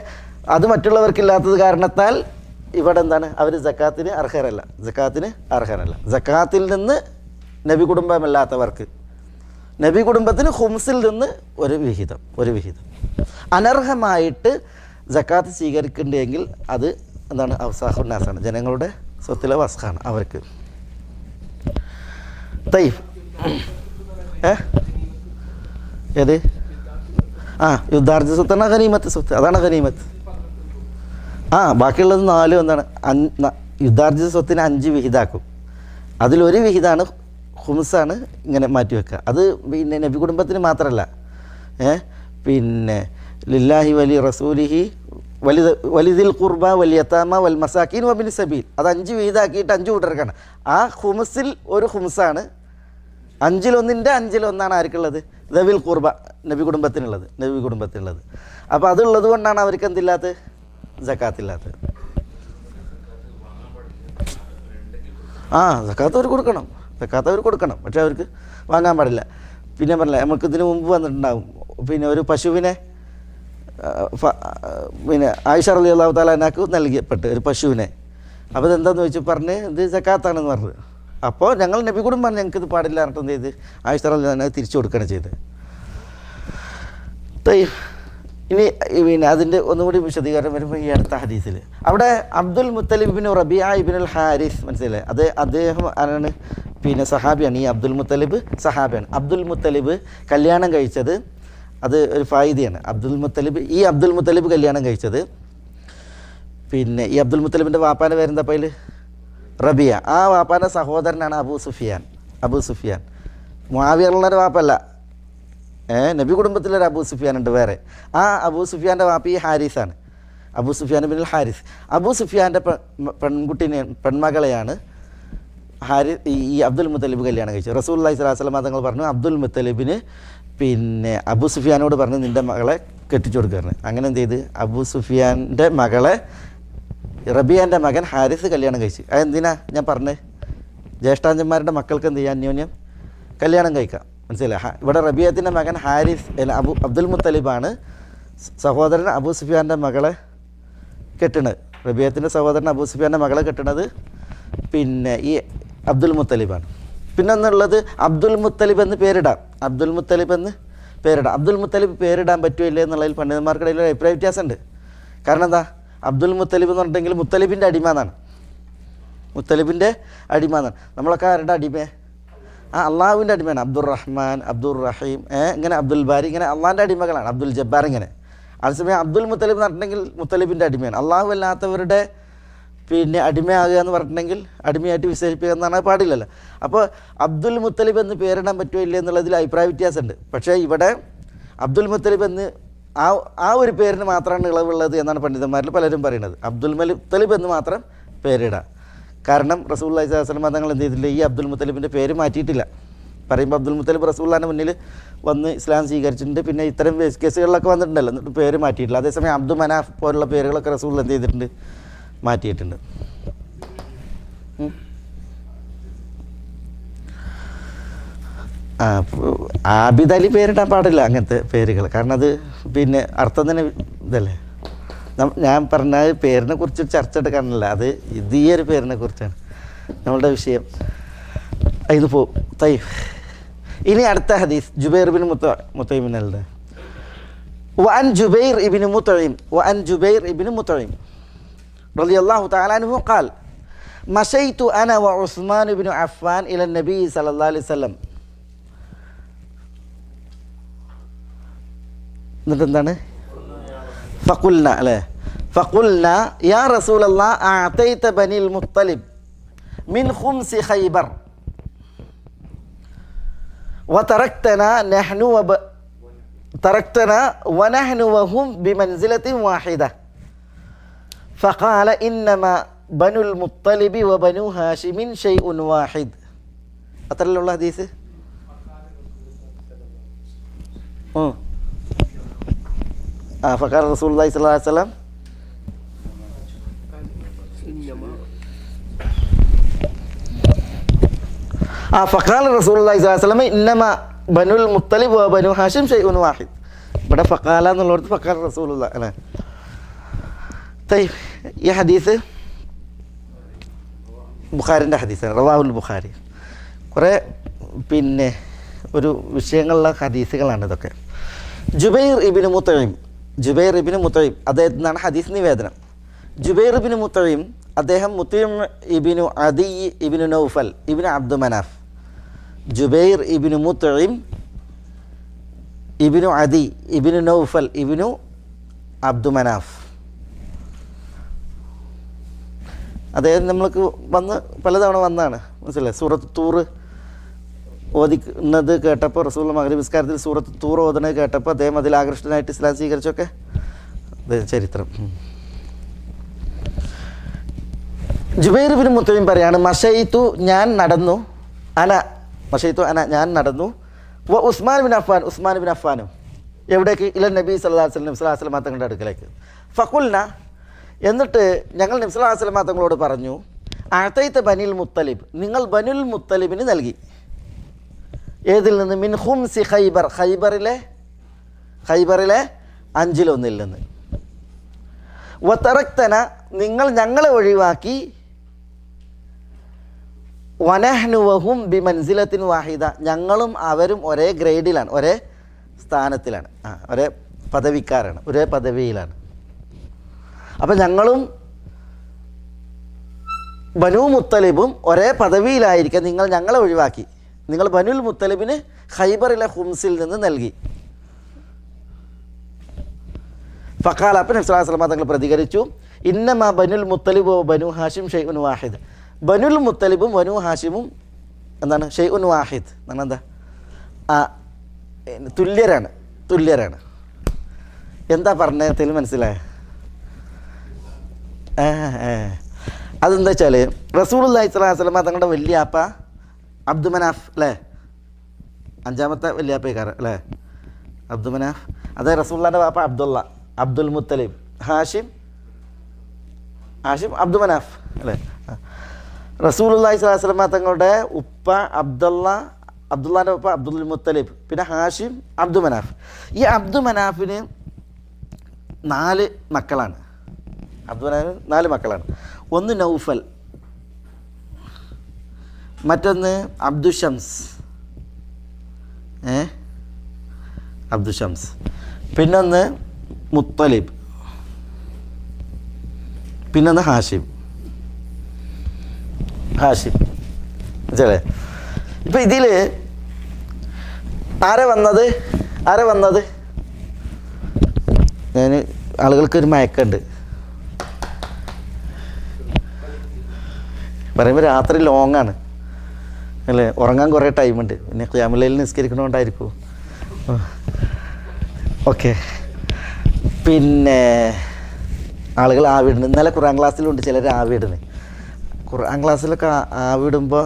അത് മറ്റുള്ളവർക്കില്ലാത്തത് കാരണത്താൽ ഇവിടെ എന്താണ്, അവർ സക്കാത്തിന് അർഹരല്ല. സക്കാത്തിൽ നിന്ന് നബി കുടുംബമല്ലാത്തവർക്ക്, നബി കുടുംബത്തിന് ഹുംസിൽ നിന്ന് ഒരു വിഹിതം. അനർഹമായിട്ട് സക്കാത്ത് സ്വീകരിക്കേണ്ടെങ്കിൽ അത് എന്താണ്, അവസാഹുന്നാസാണ്, ജനങ്ങളുടെ സ്വത്തിലെ വസ്ഖാണ് അവർക്ക്. ഏത്? യുദ്ധാർജിത സ്വത്താണ് ഗനീമത്ത് സ്വത്ത്, അതാണ് ഗനീമത്ത്. ബാക്കിയുള്ളത് 4 എന്താണ്, യുദ്ധാർജിത സ്വത്തിന് 5 വിഹിതാക്കും. അതിലൊരു വിഹിതമാണ് ഹുംസാണ് ഇങ്ങനെ മാറ്റിവെക്കുക. അത് പിന്നെ നബി കുടുംബത്തിന് മാത്രമല്ല, പിന്നെ ലില്ലാഹി വലി റസൂലിഹി വലിദിൽ ഖുർബ വൽ യതാമ വൽ മസാക്കീൻ വബിൻ സബീൽ. അത് 5 വിഹിതാക്കിയിട്ട് 5 കൂട്ടർക്കാണ്. ആ ഹുംസിൽ ഒരു ഹുംസാണ്, 5/1 5/1 ആർക്കുള്ളത്? ദവിൽ ഖുർബ, നബി കുടുംബത്തിനുള്ളത്. അപ്പോൾ അതുള്ളത് കൊണ്ടാണ് അവർക്ക് എന്തില്ലാത്തത്? സക്കാത്തില്ലാത്തത്. സക്കാത്ത് അവർ കൊടുക്കണം, പക്ഷെ അവർക്ക് വാങ്ങാൻ പാടില്ല. പിന്നെ പറഞ്ഞില്ല, നമുക്ക് ഇതിന് മുമ്പ് വന്നിട്ടുണ്ടാകും, പിന്നെ ഒരു പശുവിനെ പിന്നെ ആയിഷ റളിയല്ലാഹു തആല അൻഹക്ക് നൽകിയപ്പെട്ട് ഒരു പശുവിനെ. അപ്പോൾ ഇതെന്താന്ന് ചോദിച്ചു, പറഞ്ഞ് ഇത് സക്കാത്താണെന്ന് പറഞ്ഞത്. അപ്പോൾ ഞങ്ങൾ നബി കുടുംബം പറഞ്ഞു ഞങ്ങൾക്ക് ഇത് പാടില്ല പറഞ്ഞിട്ട് എന്ത് ചെയ്ത്, ആയിഷ റളിയല്ലാഹു അൻഹ തിരിച്ചു കൊടുക്കുകയാണ് ചെയ്തത്. ഇനി പിന്നെ അതിൻ്റെ ഒന്നുകൂടി വിശദീകരണം വരുമ്പോൾ ഈ അടുത്ത ഹദീസിൽ അവിടെ അബ്ദുൽ മുത്തലിബ് ഇബ്നു റബീഅ ഇബ്നുൽ ഹാരിസ്, മനസ്സിലായി? അദ്ദേഹം ആരാണ്? പിന്നെ സഹാബിയാണ്. ഈ അബ്ദുൽ മുത്തലിബ് സഹാബിയാണ്. അബ്ദുൽ മുത്തലിബ് കല്യാണം കഴിച്ചത്, അത് ഒരു ഫായിദയാണ്. അബ്ദുൽ മുത്തലിബ് കല്യാണം കഴിച്ചത്, പിന്നെ ഈ അബ്ദുൽ മുത്തലിബിൻ്റെ വാപ്പാൻ്റെ പേരെന്താ പയ്യിൽ? റബിയ. ആ വാപ്പാൻ്റെ സഹോദരനാണ് അബൂ സുഫിയാൻ. മുആവിയയുടെ വാപ്പല്ല, നബി കുടുംബത്തിലൊരു അബൂ സുഫിയാൻ ഉണ്ട് വേറെ. ആ അബൂ സുഫിയാൻ്റെ വാപ്പ ഈ ഹാരിസാണ്, അബൂ സുഫിയാൻ ബിൻ ഹാരിസ്. അബൂ സുഫിയാൻ്റെ പെൺമകളെയാണ് ഈ അബ്ദുൽ മുത്തലിബ് കല്യാണം കഴിച്ചത്. റസൂലുള്ളാഹി സ്വല്ലല്ലാഹു അലൈഹി വസല്ലം തങ്ങൾ പറഞ്ഞു, അബ്ദുൽ മുത്തലിബിന് പിന്നെ അബൂ സുഫിയാനോട് പറഞ്ഞ് നിൻ്റെ മകളെ കെട്ടിച്ചു കൊടുക്കുകയാണ്. അങ്ങനെ എന്ത് ചെയ്ത്, അബൂ സുഫിയാൻ്റെ മകളെ റബിയാൻ്റെ മകൻ ഹാരിസ് കല്യാണം കഴിച്ചു. അതെന്തിനാ ഞാൻ പറഞ്ഞത്? ജ്യേഷ്ഠാഞ്ചന്മാരുടെ മക്കൾക്ക് എന്ത് ചെയ്യാൻ അന്യോന്യം കല്യാണം കഴിക്കാം, മനസ്സിലായി? ഇവിടെ റബിയത്തിൻ്റെ മകൻ ഹാരിസ് അബ്ദുൽ മുത്തലിബാണ് സഹോദരൻ അബൂ സുഫിയാൻ്റെ മകളെ കെട്ടണത്. റബിയത്തിൻ്റെ സഹോദരൻ അബൂ സുഫിയാൻ്റെ മകളെ കെട്ടണത് പിന്നെ ഈ അബ്ദുൽ മുത്തലിബാണ്. പിന്നെ ഒന്നുള്ളത് അബ്ദുൽ മുത്തലിബ് എന്ന് പേരിടാം. അബ്ദുൽ മുത്തലിബ് പേരിടാൻ പറ്റുമില്ല എന്നുള്ളതിൽ പണ്ഡിതന്മാർക്കിടയിൽ ഒരു അഭിപ്രായ വ്യത്യാസമുണ്ട്. കാരണം എന്താ, അബ്ദുൽ മുത്തലിബ് എന്ന് പറഞ്ഞിട്ടുണ്ടെങ്കിൽ മുത്തലിബിൻ്റെ അടിമാന്നാണ്. നമ്മളൊക്കെ ആരുടെ അടിമേ? അള്ളാഹുവിൻ്റെ അടിമയാണ്. അബ്ദുർ റഹ്മാൻ, അബ്ദുർ റഹീം, ഇങ്ങനെ അബ്ദുൽ ബാരി, ഇങ്ങനെ അള്ളാഹിൻ്റെ അടിമകളാണ്. അബ്ദുൽ ജബ്ബാർ ഇങ്ങനെ. അതേസമയം അബ്ദുൽ മുത്തലിബ് എന്ന് പറഞ്ഞിട്ടുണ്ടെങ്കിൽ മുത്തലിബിൻ്റെ അടിമയാണ്. അള്ളാഹു അല്ലാത്തവരുടെ പിന്നെ അടിമയാകുക എന്ന് പറഞ്ഞിട്ടുണ്ടെങ്കിൽ അടിമയായിട്ട് വിശേഷിപ്പിക്കുക എന്നാണ് പാടില്ലല്ലോ. അപ്പോൾ അബ്ദുൽ മുത്തലിബ് എന്ന് പേരിടാൻ പറ്റുമോ ഇല്ല എന്നുള്ളതിൽ അഭിപ്രായ വ്യത്യാസമുണ്ട്. പക്ഷേ ഇവിടെ അബ്ദുൽ മുത്തലിബ് എന്ന് ആ ഒരു പേരിന് മാത്രമാണ് ഇളവുള്ളത് എന്നാണ് പണ്ഡിതന്മാരിൽ പലരും പറയുന്നത്. അബ്ദുൽ മുത്തലിബ് എന്ന് മാത്രം പേരിടാം. കാരണം റസൂലുള്ളാഹി സ്വല്ലല്ലാഹു അലൈഹി വസല്ലം തങ്ങൾ എന്ത് ചെയ്തില്ല, ഈ അബ്ദുൽ മുത്തലിബിൻ്റെ പേര് മാറ്റിയിട്ടില്ല. പറയുമ്പോൾ അബ്ദുൽ മുത്തലിബ് റസൂലുള്ളാഹിൻ്റെ മുന്നിൽ വന്ന് ഇസ്ലാം സ്വീകരിച്ചിട്ടുണ്ട്. പിന്നെ ഇത്തരം കേസുകളിലൊക്കെ വന്നിട്ടുണ്ടല്ലോ, എന്നിട്ട് പേര് മാറ്റിയിട്ടില്ല. അതേസമയം അബ്ദു മനാഫ് പോലുള്ള പേരുകളൊക്കെ റസൂലുള്ളാഹി എന്ത് ചെയ്തിട്ടുണ്ട്, മാറ്റിയിട്ടുണ്ട്. ആബിദ് അലി പേരിടാൻ പാടില്ല അങ്ങനത്തെ പേരുകൾ, കാരണം അത് പിന്നെ അർത്ഥം തന്നെ ഇതല്ലേ. ഞാൻ പറഞ്ഞ പേരിനെ കുറിച്ച് ചർച്ച എടുക്കാനല്ല, അത് ഇത് ഈ ഒരു പേരിനെ കുറിച്ചാണ് നമ്മളുടെ വിഷയം. ഇത് പോവും തയ്യ്. ഇനി അടുത്ത ഹദീസ് ജുബൈർ ബിൻ മുത്തൈമിനുണ്ട്. وعن جبير ابن مطعم رضي الله تعالى عنه قال مشيت أنا وعثمان بن عفان إلى النبي صلى الله عليه وسلم. എന്താണ്? فقلنا يا رسول الله أعطيت بني المطلب من خمس خيبر وتركتنا ونحن وهم بمنزلة واحدة فقال إنما بنو المطلب وبنو هاشم شيء واحد. أترى الله حديث. فقال رسول الله صلى الله عليه وسلم فقال رسول الله صلى الله عليه وسلم إنما ബനുൽ മുത്തലിബ് ബനു ഹാഷിം ഷൈഉൻ വാഹിദ്. ഇവിടെ ഫഖാല എന്നുള്ളടത്ത് ഫഖാല റസൂലുള്ള അല്ലേ. ഈ ഹദീസ് ബുഖാരിൻ്റെ ഹദീസാണ്, റവാഹുൽ ബുഖാരി. കുറേ പിന്നെ ഒരു വിഷയങ്ങളുള്ള ഹദീസുകളാണ് ഇതൊക്കെ. ജുബൈർ ഇബ്നു മുത്തഇം അദ്ദേഹത്തിൽ നിന്നാണ് ഹദീസ് നിവേദനം. ജുബൈർ ഇബ്നു മുത്തഇം അദ്ദേഹം മുത്തഇം ഇബ്നു അദി ഇബ്നു നൗഫൽ ഇബ്നു അബ്ദു മനാഫ്. ജുബൈർ ഇബ്നു മുത്തഇം ഇബ്നു അദി ഇബ്നു നൗഫൽ ഇബ്നു അബ്ദു മനാഫ്. അദ്ദേഹം നമ്മൾക്ക് പലതവണ വന്നതാണ്, മനസ്സിലായി. സൂറത്ത് തൂർ ഓദിക്കുന്നത് കേട്ടപ്പോൾ, റസൂൽ മഗ്രിബ് നിസ്കാരത്തിൽ സൂറത്ത് തൂർ ഓതുന്നത് കേട്ടപ്പോൾ അദ്ദേഹം അതിൽ ആകൃഷ്ടനായിട്ട് ഇസ്ലാം സ്വീകരിച്ചൊക്കെ ചരിത്രം. ജുബൈർ ഇബ്നു മുത്തഇം പറയാണ്, ഞാൻ നടന്നു വ ഉസ്മാൻ ബിൻ അഫ്ഫാനും എവിടേക്ക്? ഇല നബി സല്ലല്ലാഹു അലൈഹി വസല്ലം തങ്ങളുടെ അടുക്കലേക്ക്. ഫഖുൽന, എന്നിട്ട് ഞങ്ങൾ നബി സല്ലല്ലാഹു അലൈഹി വസല്ലം തങ്ങളോട് പറഞ്ഞു, അഅതൈത ബനിൽ മുത്തലിബ്, നിങ്ങൾ ബനുൽ മുത്തലിബിന് നൽകി. ഏതിൽ നിന്ന്? മിൻ ഖുംസി ഖൈബർ, ഖൈബറിലെ 1/5 നിന്ന്. വതറക്തന, നിങ്ങൾ ഞങ്ങളെ ഒഴിവാക്കി. വനഹ്നു വഹും ബിമൻസിലത്തിൻ വാഹിദ, ഞങ്ങളും അവരും ഒരേ ഗ്രേഡിലാണ്, ഒരേ സ്ഥാനത്തിലാണ്, ഒരേ പദവിക്കാരാണ്, ഒരേ പദവിയിലാണ്. അപ്പം ഞങ്ങളും ബനു മുത്തലിബും ഒരേ പദവിയിലായിരിക്കാൻ നിങ്ങൾ ഞങ്ങളെ ഒഴിവാക്കി. നിങ്ങൾ ബനുൽ മുത്തലിബിന് ഖൈബറിലെ ഖുംസിൽ നിന്ന് നൽകി. ഫഖാല, അപ്പം നബി സല്ലല്ലാഹു അലൈഹി വസല്ലം തങ്ങൾ പ്രതികരിച്ചു, ഇന്നമാ ബനുൽ മുത്തലിബ് ബനു ഹാഷിം ഷൈഉൻ വാഹിദ്, ബനുൽ മുത്തലിബും ബനു ഹാഷിമും എന്താണ്? ഷൈഉൻ വാഹിദ് എന്നാണ്. എന്താ? തുല്യരാണ്. എന്താ പറഞ്ഞതിൽ മനസ്സിലായ? അതെന്താ വെച്ചാൽ റസൂലുള്ളാഹി സ്വല്ലല്ലാഹു അലൈഹി വസല്ലം തങ്ങളുടെ വല്യാപ്പ അബ്ദു മനാഫ് അല്ലേ, 5ാമത്തെ വല്യാപ്പക്കാരൻ അല്ലേ, അബ്ദു മനാഫ്. അതേ റസൂലുള്ളാഹിൻ്റെ വാപ്പ അബ്ദുൽ മുത്തലിബ്, ഹാഷിം അബ്ദു മനാഫ് അല്ലേ. റസൂലുള്ളാഹി സ്വല്ലല്ലാഹു അലൈഹി വസല്ലം തങ്ങളുടെ ഉപ്പ അബ്ദുള്ളാൻ്റെ ഉപ്പ അബ്ദുൽ മുത്തലിബ്, പിന്നെ ഹാഷിം അബ്ദു മനാഫ്. ഈ അബ്ദു മനാഫിന് 4 മക്കളാണ്. ഒന്ന് നൗഫൽ, മറ്റൊന്ന് അബ്ദുഷംസ്, പിന്നൊന്ന് മുത്തലിബ്, പിന്നൊന്ന് ഹാഷിം. മനസ്സിലേ? ഇപ്പം ഇതിൽ ആരെ വന്നത്? ഞാൻ ആളുകൾക്കൊരു മയക്കുണ്ട് പറയുമ്പോൾ രാത്രി ലോങ്ങാണ് അല്ലേ, ഉറങ്ങാൻ കുറേ ടൈമുണ്ട്, പിന്നെ ഖിയാമുൽ ലൈൽ നിസ്കരിക്കണോണ്ടായിരിക്കും. ഓക്കെ, പിന്നെ ആളുകൾ ആവിടുന്നു. ഇന്നലെ ഖുർആൻ ക്ലാസ്സിലുണ്ട് ചിലർ ആവിടുന്നു. ഖുർആൻ ക്ലാസ്സിലൊക്കെ ആവിടുമ്പോൾ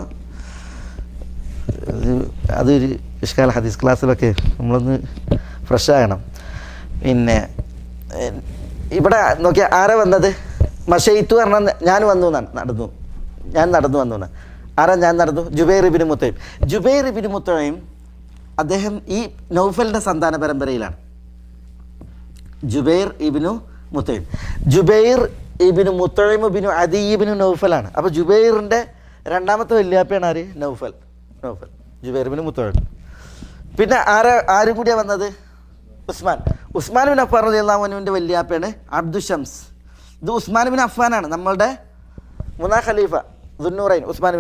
അതൊരു ഇഷ്കാൽ ഹദീസ് ക്ലാസ്സിലൊക്കെ നമ്മളൊന്ന് ഫ്രഷ് ആകണം. പിന്നെ ഇവിടെ നോക്കിയാൽ ആരാ വന്നത്? മഷയിത്തു പറഞ്ഞാൽ ഞാൻ നടന്നു വന്നു. ആരാ ഞാൻ നടന്നു? ജുബൈർ ഇബ്നു മുത്തഇം അദ്ദേഹം ഈ നൗഫലിൻ്റെ സന്താന പരമ്പരയിലാണ്. ജുബൈർ ഇബ്നു മുത്തൈം. ജുബൈർ ഇബ്നു മുത്തൈം ഇബ്നു അദി ഇബ്നു നൗഫലാണ്. അപ്പോൾ ജുബൈറിൻ്റെ രണ്ടാമത്തെ വല്യാപ്പയാണ് ആര്? നൗഫൽ. ജുബൈർ ഇബ്നു മുത്തൈം. പിന്നെ ആരും കൂടിയാണ് വന്നത്? ഉസ്മാൻ ബിൻ അഫ്ഫാൻ റളിയല്ലാഹു അൻഹുവിൻ്റെ വല്യാപ്പയാണ് അബ്ദുഷംസ്. ഇത് ഉസ്മാൻ ബിൻ അഫ്ഫാനാണ്, നമ്മളുടെ മൂന്നാം ഖലീഫ ദുന്നൂറൈൻ. ഉസ്മാൻ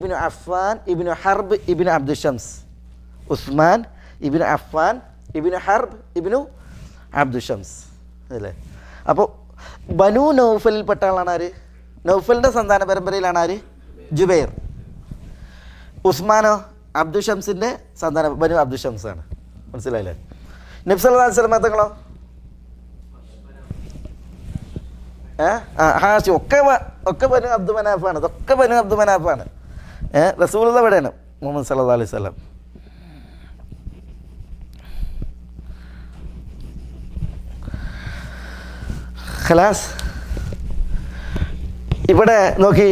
ഇബ്നു അഫ്ഫാൻ ഇബ്നു ഹർബ് ഇബ്നു അബ്ദുഷംസ്. ഉസ്മാൻ ഇബ്നു അഫ്ഫാൻ ഇബ്നു ഹർബ് ഇബ്നു അബ്ദുഷംസ് അല്ലേ. അപ്പോൾ ബനു നൗഫലിൽപ്പെട്ട ആളാണ് ആര്? നൗഫലിൻ്റെ സന്താന പരമ്പരയിലാണ് ആര്? ജുബൈർ. ഉസ്മാനോ അബ്ദുഷംസിൻ്റെ സന്താന ബനു അബ്ദുഷംസാണ്. മനസ്സിലായില്ലേ? നബി സല്ലല്ലാഹു അലൈഹി വസല്ലം തങ്ങളോ? ഹാഷിം. ഒക്കെ ബനു അബ്ദു മനാഫാണ്. ഇതൊക്കെ ബനു അബ്ദു മനാഫാണ്. റസൂലുള്ള എവിടെയാണ്? മുഹമ്മദ് സല്ലല്ലാഹു അലൈഹി വസല്ലം. ഖലാസ്. ഇവിടെ നോക്കി,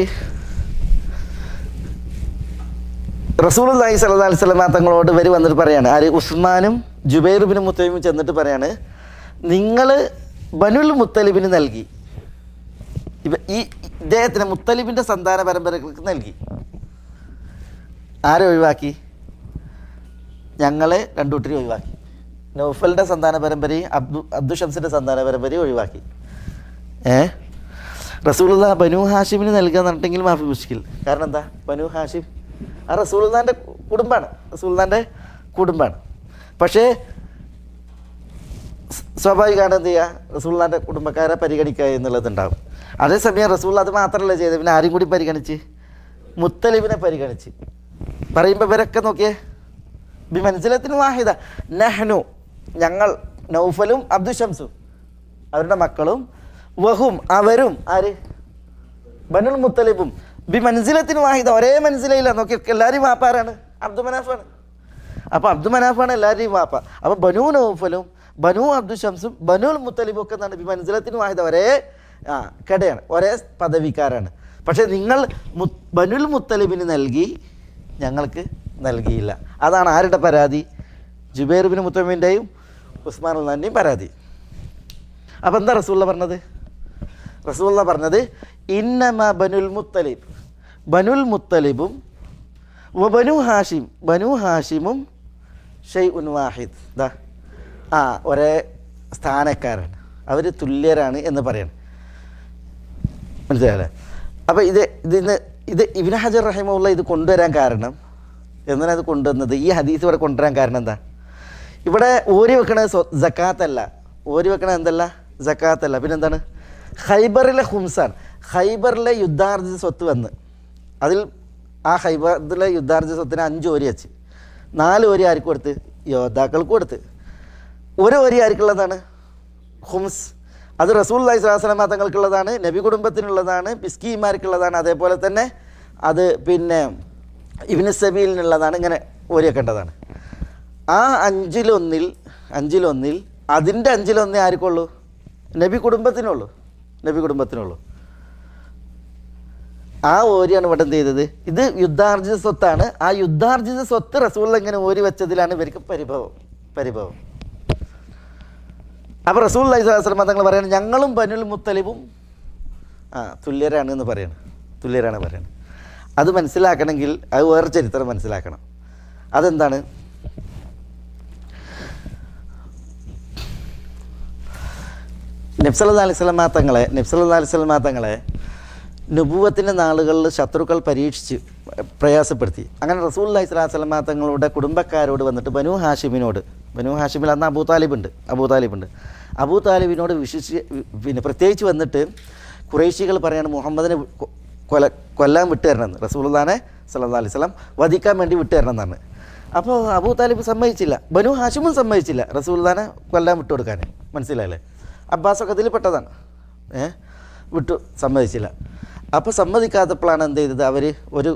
റസൂലുള്ളാഹി സ്വല്ലല്ലാഹു അലൈഹി വസല്ലം തങ്ങളോട് ഇവർ വന്നിട്ട് പറയാണ്, ആര്? ഉസ്മാനും ജുബൈർ ഇബ്നു മുത്തൈമും ചെന്നിട്ട് പറയാണ്, നിങ്ങൾ ബനുൽ മുത്തലിബിന് നൽകി, ഈ ഇദ്ദേഹത്തിന് മുത്തലിബിൻ്റെ സന്താന പരമ്പരകൾക്ക് നൽകി. ആരെ ഒഴിവാക്കി? ഞങ്ങളെ രണ്ടുകൂട്ടരും ഒഴിവാക്കി. നൗഫലിൻ്റെ സന്താന പരമ്പരയും അബ്ദുഷംസിൻ്റെ സന്താന പരമ്പരയും ഒഴിവാക്കി. റസൂലുള്ളാഹി ബനു ഹാഷിമിന് നൽകുക എന്ന് പറഞ്ഞിട്ടെങ്കിൽ മാഫി മുഷ്കിൽ. കാരണം എന്താ? ബനു ഹാഷിം ആ റസൂലുള്ളാഹിൻ്റെ കുടുംബാണ്. പക്ഷേ സ്വാഭാവികമാണ് എന്ത് ചെയ്യുക? റസൂലുള്ളാഹിൻ്റെ കുടുംബക്കാരെ പരിഗണിക്കുക എന്നുള്ളതുണ്ടാകും. അതേസമയം റസൂലുള്ളാഹി അത് മാത്രമല്ല ചെയ്തത്, പിന്നെ ആരും കൂടി പരിഗണിച്ച്? മുത്തലിബിനെ പരിഗണിച്ച്. പറയുമ്പോൾ ഇവരൊക്കെ നോക്കിയേ, ബി മൻസിലത്തിന് വാഹിദ. നഹ്നു, ഞങ്ങൾ, നൗഫലും അബ്ദുഷംസും അവരുടെ മക്കളും, വഹും അവരും, ആര്? ബനുൽ മുത്തലിബും, ബി മൻസിലത്തിന് വാഹിദ, ഒരേ മൻസിലയിലാണ്. നോക്കി, എല്ലാവരും വാപ്പാരാണ്, അബ്ദു മനാഫാണ്. അപ്പോൾ അബ്ദു മനാഫാണ് എല്ലാവരുടെയും വാപ്പ. അപ്പോൾ ബനു നൗഫലും ബനു അബ്ദുഷംസും ബനുൽ മുത്തലിബും ഒക്കെ എന്താണ്? ബി മൻസിലത്തിന് വാഹിദ, ഒരേ കടയാണ്, ഒരേ പദവിക്കാരാണ്. പക്ഷേ നിങ്ങൾ ബനുൽ മുത്തലിബിന് നൽകി, ഞങ്ങൾക്ക് നൽകിയില്ല. അതാണ് ആരുടെ പരാതി? ജുബൈർ ഇബ്നു മുത്തൈമിൻ്റെയും ഉസ്മാൻ റളിയല്ലാഹുവിൻ്റെയും പരാതി. അപ്പോൾ എന്താ റസൂലുള്ള പറഞ്ഞത്? റസൂലുള്ള പറഞ്ഞത്, ഇന്നമ ബനുൽ മുത്തലിബും ബനു ഹാഷിമും ഷൈഉൻ വാഹിദ്. ഒരേ സ്ഥാനക്കാരാണ്, അവർ തുല്യരാണ് എന്ന് പറയണം. മനസ്സിലായല്ലേ? അപ്പോൾ ഇത് ഇബ്നു ഹജർ റഹിമഹുല്ലാഹ് ഇത് കൊണ്ടുവരാൻ കാരണം, എന്തിനാണ് അത് കൊണ്ടുവന്നത്? ഈ ഹദീസ് ഇവിടെ കൊണ്ടുവരാൻ കാരണം എന്താ? ഇവിടെ ഓരി വെക്കണത് സക്കാത്തല്ല. ഓരി വെക്കണത് എന്തല്ല? സക്കാത്തല്ല. പിന്നെന്താണ്? ഖൈബറിലെ ഹുംസാൻ. ഖൈബറിലെ യുദ്ധാർജിത സ്വത്ത് വന്ന്, അതിൽ ആ ഖൈബറിലെ യുദ്ധാർജിത സ്വത്തിന് 5 ഓരി വെച്ച്, 4 ഓരി ആർക്ക് കൊടുത്ത്? യോദ്ധാക്കൾക്ക് കൊടുത്ത്. 1 ഓരി ആർക്കുള്ളതാണ്? ഹുംസ്. അത് റസൂലുള്ളാഹി സ്വല്ലല്ലാഹു അലൈഹി വസല്ലം തങ്ങൾക്കുള്ളതാണ്, നബി കുടുംബത്തിനുള്ളതാണ്, മിസ്കിമാർക്കുള്ളതാണ്. അതേപോലെ തന്നെ അത് പിന്നെ ഇബ്നു സബീലിനുള്ളതാണ്. ഇങ്ങനെ ഓരിയൊക്കേണ്ടതാണ്. ആ 5-ൽ 1 അതിൻ്റെ 5-ൽ 1 ആർക്കുള്ളൂ? നബി കുടുംബത്തിനുള്ളൂ. ആ ഓരിയാണ് ഇവിടെ എന്ത് ചെയ്തത്? ഇത് യുദ്ധാർജിത സ്വത്താണ്. ആ യുദ്ധാർജിത സ്വത്ത് റസൂലുള്ളാഹി ഇങ്ങനെ ഓരി വെച്ചതിലാണ് ഇവർക്ക് പരിഭവം. അപ്പോൾ റസൂലുള്ളാഹി സ്വല്ലല്ലാഹു അലൈഹി വസല്ലം തങ്ങൾ പറയുന്നത്, ഞങ്ങളും ബനുൽ മുത്തലിബും തുല്യരാണ് എന്ന് പറയണം. അത് മനസ്സിലാക്കണമെങ്കിൽ അത് വേറെ ചരിത്രം മനസ്സിലാക്കണം. അതെന്താണ്? നബി സല്ലല്ലാഹു അലൈഹി വസല്ലം തങ്ങളെ നുബുവത്തിൻ്റെ നാളുകളിൽ ശത്രുക്കൾ പരീക്ഷിച്ച് പ്രയാസപ്പെടുത്തി. അങ്ങനെ റസൂലുള്ളാഹി സ്വല്ലല്ലാഹു അലൈഹി വസല്ലം തങ്ങളുടെ കുടുംബക്കാരോട് വന്നിട്ട് ബനു ഹാഷിമിൽ അന്ന് അബൂ താലിബിനോട് പ്രത്യേകിച്ച് വന്നിട്ട് ഖുറൈശികൾ പറയാണ്, മുഹമ്മദിനെ കൊല്ലാൻ വിട്ടുതരണമെന്ന്, റസൂലുള്ളാഹിനെ സ്വല്ലല്ലാഹു അലൈഹി വസല്ലം വധിക്കാൻ വേണ്ടി വിട്ടുതരണം എന്നാണ്. അപ്പോൾ അബൂ താലിബ് സമ്മതിച്ചില്ല, ബനു ഹാഷിമും സമ്മതിച്ചില്ല റസൂലുള്ളാഹിനെ കൊല്ലാൻ വിട്ടുകൊടുക്കാൻ. മനസ്സിലായില്ലേ? അബ്ബാസൊക്കെ അതിൽ പെട്ടതാണ്. സമ്മതിച്ചില്ല. അപ്പോൾ സമ്മതിക്കാത്തപ്പോഴാണ് എന്ത് ചെയ്തത്? അവർ ഒരു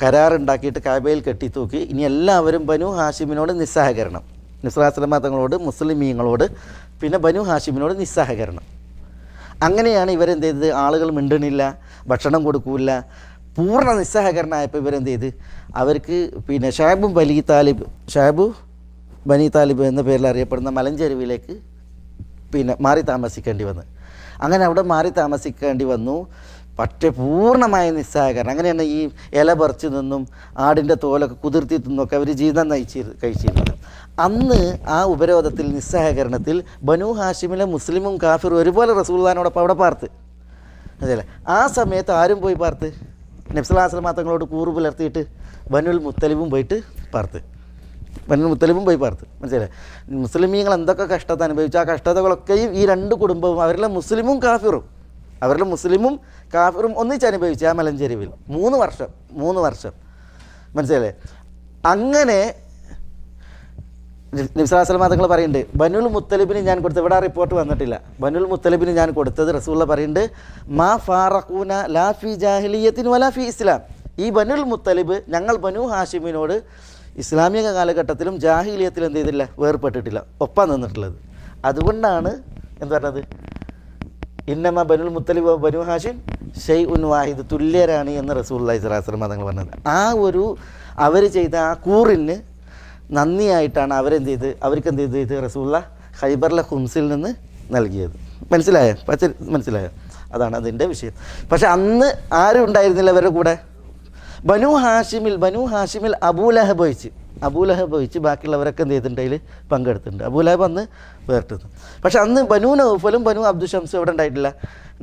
കരാറുണ്ടാക്കിയിട്ട് കാബയിൽ കെട്ടിത്തൂക്കി, ഇനി എല്ലാവരും ബനു ഹാഷിമിനോട് നിസ്സഹകരണം, നബി സല്ലല്ലാഹു അലൈഹി വസല്ലം തങ്ങളോട്, മുസ്ലിമീങ്ങളോട്, പിന്നെ ബനു ഹാഷിമിനോട് നിസ്സഹകരണം. അങ്ങനെയാണ് ഇവരെന്ത് ചെയ്തത്? ആളുകൾ മിണ്ടണില്ല, ഭക്ഷണം കൊടുക്കൂല, പൂർണ്ണ നിസ്സഹകരണമായപ്പോൾ ഇവരെന്ത് ചെയ്ത് അവർക്ക് പിന്നെ ഷാബു ബനി താലിബ് എന്ന പേരിൽ അറിയപ്പെടുന്ന മലഞ്ചെരുവിലേക്ക് പിന്നെ മാറി താമസിക്കേണ്ടി വന്നു. അങ്ങനെ അവിടെ മാറി താമസിക്കേണ്ടി വന്നു. പക്ഷേ പൂർണ്ണമായ നിസ്സഹകരണം. അങ്ങനെയാണ് ഈ ഇല പറിച്ചു നിന്നും ആടിൻ്റെ തോലൊക്കെ കുതിർത്തി നിന്നൊക്കെ അവർ ജീവിതം കഴിച്ചിരുന്നത്. അന്ന് ആ ഉപരോധത്തിൽ നിസ്സഹകരണത്തിൽ ബനു ഹാഷിമിലെ മുസ്ലിമും കാഫിറും ഒരുപോലെ റസൂലുള്ളാഹിനോടൊപ്പം അവിടെ പാർത്ത്. അതല്ലേ ആ സമയത്ത് ആരും പോയി പാർത്ത്? നബി സല്ലല്ലാഹു അലൈഹി വസല്ലം തങ്ങളോട് കൂറ് പുലർത്തിയിട്ട് ബനുൽ മുത്തലിബും പോയിട്ട് പാർത്ത്. ബനുൽ മുത്തലിബും പോയി പാർത്ത്. മനസ്സിലായി? മുസ്ലിമീങ്ങൾ എന്തൊക്കെ കഷ്ടത അനുഭവിച്ചു, ആ കഷ്ടതകളൊക്കെയും ഈ രണ്ട് കുടുംബവും അവരിലെ മുസ്ലിമും കാഫിറും ഒന്നിച്ച് അനുഭവിച്ചു ആ മലഞ്ചെരുവിൽ 3 വർഷം. മനസ്സിലല്ലേ? അങ്ങനെ നബി സല്ലല്ലാഹു അലൈഹി വസല്ലം തങ്ങൾ പറയുന്നുണ്ട്, ബനുൽ മുത്തലിബിന് ഞാൻ കൊടുത്തത്, ഇവിടെ റിപ്പോർട്ട് വന്നിട്ടില്ല, ബനുൽ മുത്തലിബിന് ഞാൻ കൊടുത്തത് റസൂലുള്ള പറയുന്നുണ്ട്, മാ ഫാറഖൂന ലാ ഫി ജാഹിലിയ്യത്തിൻ വലാ ഫി ഇസ്ലാം. ഈ ബനുൽ മുത്തലിബ് ഞങ്ങൾ ബനു ഹാഷിമിനോട് ഇസ്ലാമിക കാലഘട്ടത്തിലും ജാഹിലിയത്തിലും എന്ത് ചെയ്തില്ല, വേർപെട്ടിട്ടില്ല, ഒപ്പം നിന്നിട്ടുള്ളത്. അതുകൊണ്ടാണ് എന്ത് പറഞ്ഞത്, ഇന്നമ ബനുൽ മുത്തലിബ് ബനു ഹാഷിം ഷൈഉൻ വാഹിദ്, തുല്യരാണ് എന്ന് റസൂലുള്ളാഹി സ്വല്ലല്ലാഹു അലൈഹി വസല്ലം തങ്ങൾ പറഞ്ഞത്. ആ ഒരു അവർ ചെയ്ത ആ കൂറിന് നന്ദിയായിട്ടാണ് അവർക്ക് എന്ത് ചെയ്ത് റസൂലുള്ളാഹി ഖൈബറിലെ ഖുംസിൽ നിന്ന് നൽകിയത്. മനസ്സിലായോ? അതാണ് അതിൻ്റെ വിഷയം. പക്ഷെ അന്ന് ആരും ഉണ്ടായിരുന്നില്ല അവരുടെ കൂടെ. ബനു ഹാഷിമിൽ അബൂലഹബ് ഒഴിച്ച് ബാക്കിയുള്ളവരൊക്കെ എന്ത് ചെയ്തിട്ടുണ്ട്, അതിൽ പങ്കെടുത്തിട്ടുണ്ട്. അബൂലഹബ് അന്ന് വേർട്ടുന്നു. പക്ഷെ അന്ന് ബനു നൗഫലും ബനു അബ്ദു ഷംസും ഇവിടെ ഉണ്ടായിട്ടില്ല,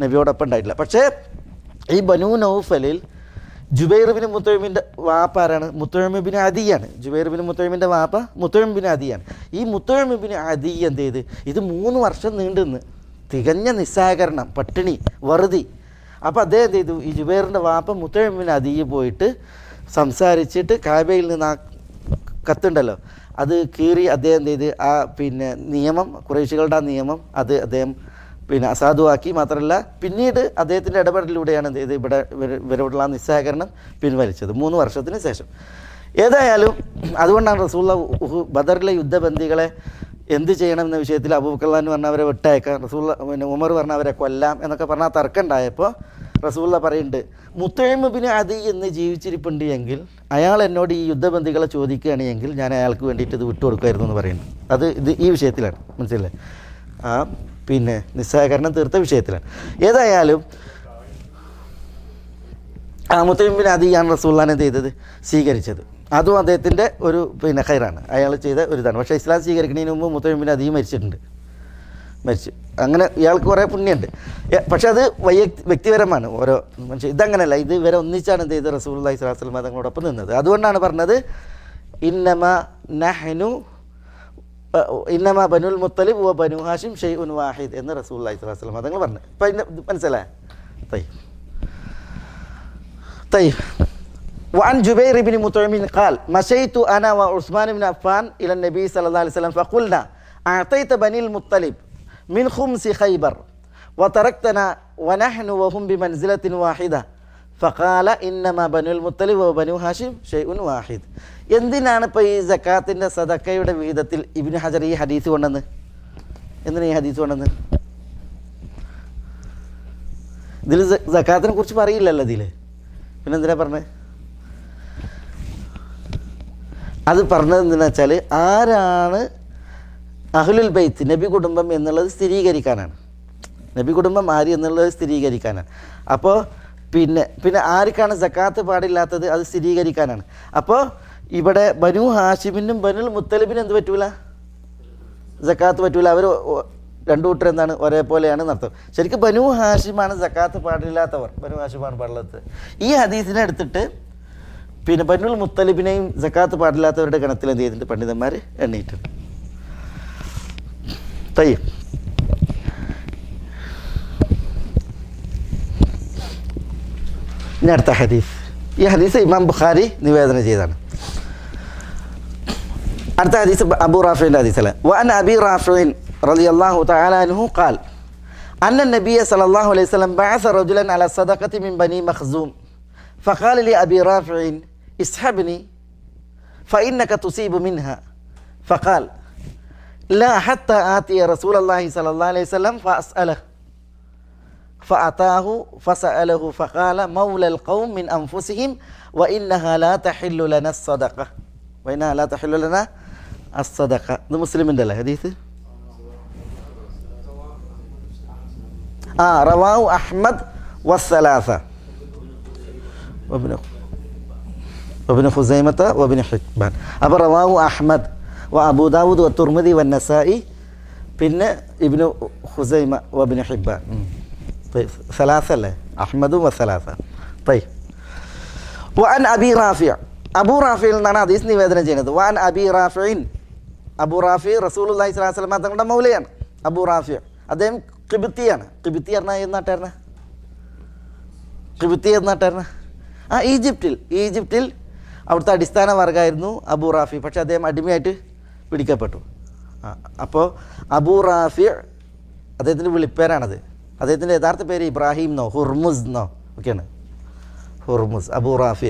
നബിയോടൊപ്പം ഉണ്ടായിട്ടില്ല. പക്ഷേ ഈ ബനു നൗഫലിൽ ജുബൈർ ബിൻ മുത്തൈമിൻ്റെ വാപ്പ ആരാണ്? മുത്തൈം ബിൻ അദിയാണ്. ജുബൈർ ബിൻ മുത്തൈമിൻ്റെ വാപ്പ മുത്തൈം ബിൻ അദിയാണ്. ഈ മുത്തൈം ബിൻ അദി എന്ത് ചെയ്ത്, ഇത് 3 വർഷം നീണ്ടുനിന്ന് തികഞ്ഞ നിസ്സഹകരണം, പട്ടിണി, വറുതി. അപ്പോൾ അദ്ദേഹം എന്ത് ചെയ്തു, ഈ ജുബൈറിൻ്റെ വാപ്പ മുത്തൈം ബിൻ അദിയെ പോയിട്ട് സംസാരിച്ചിട്ട് കാബയിൽ നിന്ന് ആ കത്തുണ്ടല്ലോ അത് കീറി അദ്ദേഹം എന്ത് ചെയ്ത് ആ പിന്നെ നിയമം, ഖുറൈശികളുടെ ആ നിയമം അത് അദ്ദേഹം പിന്നെ അസാധുവാക്കി. മാത്രമല്ല പിന്നീട് അദ്ദേഹത്തിൻ്റെ ഇടപെടലിലൂടെയാണ് എന്ത് ചെയ്ത് ഇവരോടുള്ള ആ നിസ്സഹകരണം പിൻവലിച്ചത് 3 വർഷത്തിന് ശേഷം. ഏതായാലും അതുകൊണ്ടാണ് റസൂലുള്ളാഹി ബദറിലെ യുദ്ധബന്ദികളെ എന്ത് ചെയ്യണം എന്ന വിഷയത്തിൽ അബൂബക്കർ റളിയല്ലാഹു അൻഹു പറഞ്ഞ അവരെ വിട്ടയക്കാം, പിന്നെ ഉമർ പറഞ്ഞ അവരെ കൊല്ലാം എന്നൊക്കെ പറഞ്ഞാൽ തർക്കം ഉണ്ടായപ്പോൾ റസൂലുള്ളാഹി പറയുന്നുണ്ട്, മുത്തൈം ബിൻ അദി എന്ന് ജീവിച്ചിരിപ്പുണ്ട് എങ്കിൽ അയാൾ എന്നോട് ഈ യുദ്ധബന്ദികളെ ചോദിക്കുകയാണെങ്കിൽ ഞാൻ അയാൾക്ക് വേണ്ടിയിട്ട് ഇത് വിട്ടുകൊടുക്കുമായിരുന്നു എന്ന് പറയുന്നു. ഇത് ഈ വിഷയത്തിലാണ്. മനസ്സിലല്ലേ? ആ പിന്നെ നിസ്സഹകരണം തീർത്ത വിഷയത്തിലാണ്. ഏതായാലും മുത്തൈം ബിൻ അദിയാണ് റസൂലുള്ളാഹിനെ എന്ത് ചെയ്തത്, സ്വീകരിച്ചത്. അതും അദ്ദേഹത്തിൻ്റെ ഒരു പിന്നെ ഖൈറാണ്, അയാൾ ചെയ്ത ഒരു ഇതാണ്. പക്ഷേ ഇസ്ലാം സ്വീകരിക്കുന്നതിന് മുമ്പ് മുത്തൈം ബിൻ അദി മരിച്ചു. അങ്ങനെ ഇയാൾക്ക് കുറേ പുണ്യമുണ്ട്. പക്ഷെ അത് വ്യക്തിപരമാണ് ഓരോ മനുഷ്യൻ. ഇതങ്ങനെയല്ല, ഇത് ഇവരെ ഒന്നിച്ചാണ് എന്ത് ചെയ്ത് റസൂലുള്ളാഹി സ്വല്ലല്ലാഹു അലൈഹി വസല്ലം തങ്ങളോടൊപ്പം നിന്നത്. അതുകൊണ്ടാണ് പറഞ്ഞത് ഇന്നമ ബനുൽ മുത്തലിബ് വ ബനു ഹാഷിം ഷൈഉൻ വാഹിദ് എന്ന് റസൂലുള്ളാഹി സ്വല്ലല്ലാഹു അലൈഹി വസല്ലം തങ്ങൾ പറഞ്ഞു. അപ്പം ഇതിന് മനസ്സിലായോ? وعن جبير بن مطعم قال مشيت أنا وعثمان بن عفان إلى النبي صلى الله عليه وسلم فقلنا أعطيت بني المطلب من خمس خيبر وتركتنا ونحن وهم بمنزلة واحدة فقال إنما بنو المطلب وبنو هاشم شيء واحد. എന്തിനാണ് ഇപ്പോൾ ഈ സക്കാത്തിൻ്റെ സദക്കയുടെ വിഹിതത്തിൽ ഇബ്നു ഹജർ ഈ ഹദീസ് കൊണ്ടുവന്ന്? എന്തിനാണ് ഈ ഹദീസ് കൊണ്ടുവന്ന്? ഇതിൽ സക്കാത്തിനെ കുറിച്ച് പറയില്ലല്ലോ ഇതിൽ, പിന്നെ എന്തിനാ പറഞ്ഞത്? അത് പറഞ്ഞത് എന്തിനാ വെച്ചാൽ ആരാണ് അഹ്ലുൽ ബൈത്ത്, നബി കുടുംബം എന്നുള്ളത് സ്ഥിരീകരിക്കാനാണ്. നബി കുടുംബം ആര് എന്നുള്ളത് സ്ഥിരീകരിക്കാനാണ്. അപ്പോൾ പിന്നെ ആർക്കാണ് സക്കാത്ത് പാടില്ലാത്തത് അത് സ്ഥിരീകരിക്കാനാണ്. അപ്പോൾ ഇവിടെ ബനു ഹാഷിമിനും ബനുൽ മുത്തലിബിനും എന്ത് പറ്റൂല, സക്കാത്ത് പറ്റൂല. അവർ രണ്ടു കൂട്ടർ എന്താണ്, ഒരേപോലെയാണ് നടത്തും. ശരിക്കും ബനു ഹാഷിമാണ് സക്കാത്ത് പാടില്ലാത്തവർ, ബനു ഹാഷിമാണ് പാടില്ലാത്തത്. ഈ ഹദീസിനെ എടുത്തിട്ട് പിന്നെ ബനുൽ മുത്തലിബിനെയും സക്കാത്ത് പാടില്ലാത്തവരുടെ ഗണത്തിൽ എന്ത് ചെയ്തിട്ടുണ്ട് പണ്ഡിതന്മാർ എണ്ണിയിട്ടുണ്ട്. ഇനി അടുത്ത ഹദീസ്. ഈ ഹദീസ് ഇമാം ബുഖാരി നിവേദനം ചെയ്തതാണ്. അടുത്ത ഹദീസ് അബൂ റാഫിൻ്റെ ഹദീസല്ല. വഅൻ അബീ റാഫിൻ റളിയല്ലാഹു തആല അൻഹു ഖാൽ അന്ന നബിയ സല്ലല്ലാഹു അലൈഹി വസല്ലം ബഅസ റജുലൻ അല സദഖത്തി മിൻ ബനി മഖ്സൂം ഫഖാല ലി അബീ റാഫിൻ اسحبني فإنك تصيب منها فقال لا حتى آتي رسول الله صلى الله عليه وسلم فأسأله فأتاه فسأله فقال مولى القوم من أنفسهم وإنها لا تحل لنا الصدقة وإنها لا تحل لنا الصدقة. ഇത് മുസ്ലിമിൻ്റെ അല്ലേ ഹദീസ്? റവാഹു അഹ്മദ് വസ്സലാസ വബ്നു ഖുസൈമത വബ്നു ഹിബ്ബാൻ. അപ്പോൾ റവാഹു അഹ്മദ് വ അബൂ ദാവൂദ് വ തുർമിദി വ നസായി, പിന്നെ ഇബ്നു ഖുസൈമ വബ്നു ഹിബ്ബാൻ. സലാസ അല്ലേ? അഹ്മദും വസ്സലാസ. വഅൻ അബി റാഫിഅ, അബൂ റാഫിയിൽ നിന്നാണ് ഹദീസ് നിവേദനം ചെയ്യുന്നത്. വഅൻ അബി റാഫിഇൻ, അബൂ റാഫി റസൂലുള്ളാഹി സ്വല്ലല്ലാഹു അലൈഹി വസല്ലം തങ്ങളുടെ മൗലയാണ്. അബൂ റാഫി അദ്ദേഹം ഖിബ്തിയാണ്. ഖിബ്തി പറഞ്ഞാൽ ഏത് നാട്ടുകാരനാ? ഖിബ്തി ഏത് നാട്ടുകാരനാ? ഈജിപ്തിൽ അവിടുത്തെ അടിസ്ഥാന വർഗ്ഗമായിരുന്നു അബൂ റാഫി. പക്ഷേ അദ്ദേഹം അടിമയായിട്ട് പിടിക്കപ്പെട്ടു. അപ്പോൾ അബൂ റാഫി അദ്ദേഹത്തിൻ്റെ വിളിപ്പേരാണത്. അദ്ദേഹത്തിൻ്റെ യഥാർത്ഥ പേര് ഇബ്രാഹിം എന്നോ ഹുർമുസ് എന്നോ ഒക്കെയാണ്. ഹുർമുസ് അബൂ റാഫി.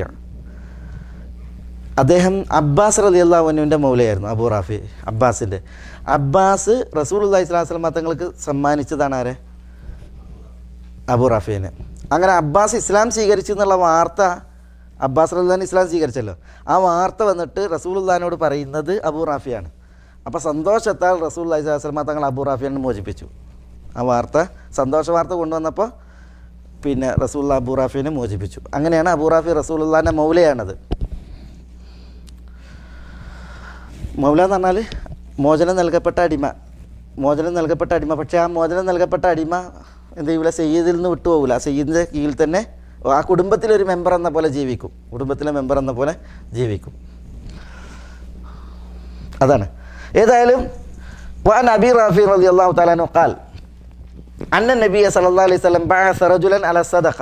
അദ്ദേഹം അബ്ബാസ് റളിയല്ലാഹു അൻഹുവിൻ്റെ മൗലയായിരുന്നു. അബൂ റാഫി അബ്ബാസ് റസൂലുള്ളാഹി സ്വല്ലല്ലാഹു അലൈഹി വസല്ലം തങ്ങൾക്ക് സമ്മാനിച്ചതാണ് ആരെ? അബൂ റാഫിനെ. അങ്ങനെ അബ്ബാസ് ഇസ്ലാം സ്വീകരിച്ചു എന്നുള്ള വാർത്ത, അബ്ബാസ് റളിയല്ലാഹു അൻഹു ഇസ്ലാം സ്വീകരിച്ചല്ലോ, ആ വാർത്ത വന്നിട്ട് റസൂലുള്ളാഹിനോട് പറയുന്നത് അബൂ റാഫിയാണ്. അപ്പോൾ സന്തോഷത്താൽ റസൂലുള്ളാഹി സ്വല്ലല്ലാഹു അലൈഹി വസല്ലം തങ്ങൾ അബൂ റാഫിനെ മോചിപ്പിച്ചു. ആ വാർത്ത, സന്തോഷ വാർത്ത കൊണ്ടുവന്നപ്പോൾ പിന്നെ റസൂലുള്ളാഹി അബൂ റാഫിനെ മോചിപ്പിച്ചു. അങ്ങനെയാണ് അബൂ റാഫി റസൂലുള്ളാഹിൻ്റെ മൗലയാണത്. മൗല എന്ന് പറഞ്ഞാൽ മോചനം നൽകപ്പെട്ട അടിമ. പക്ഷേ ആ മോചനം നൽകപ്പെട്ട അടിമ എന്ത് ചെയ്യൂല? സയ്യിദിൽ നിന്ന് വിട്ടുപോകില്ല. ആ സയ്യിദിൻ്റെ കീഴിൽ തന്നെ ആ കുടുംബത്തിലൊരു മെമ്പർ എന്ന പോലെ ജീവിക്കും. അതാണ്. ഏതായാലും വഅൻ അബി റാഫി റളിയല്ലാഹു തആല അൻഹു ഖാൽ അന്ന നബിയ സല്ലല്ലാഹു അലൈഹി വസല്ലം ബഅസ റജുലൻ അല സദഖ,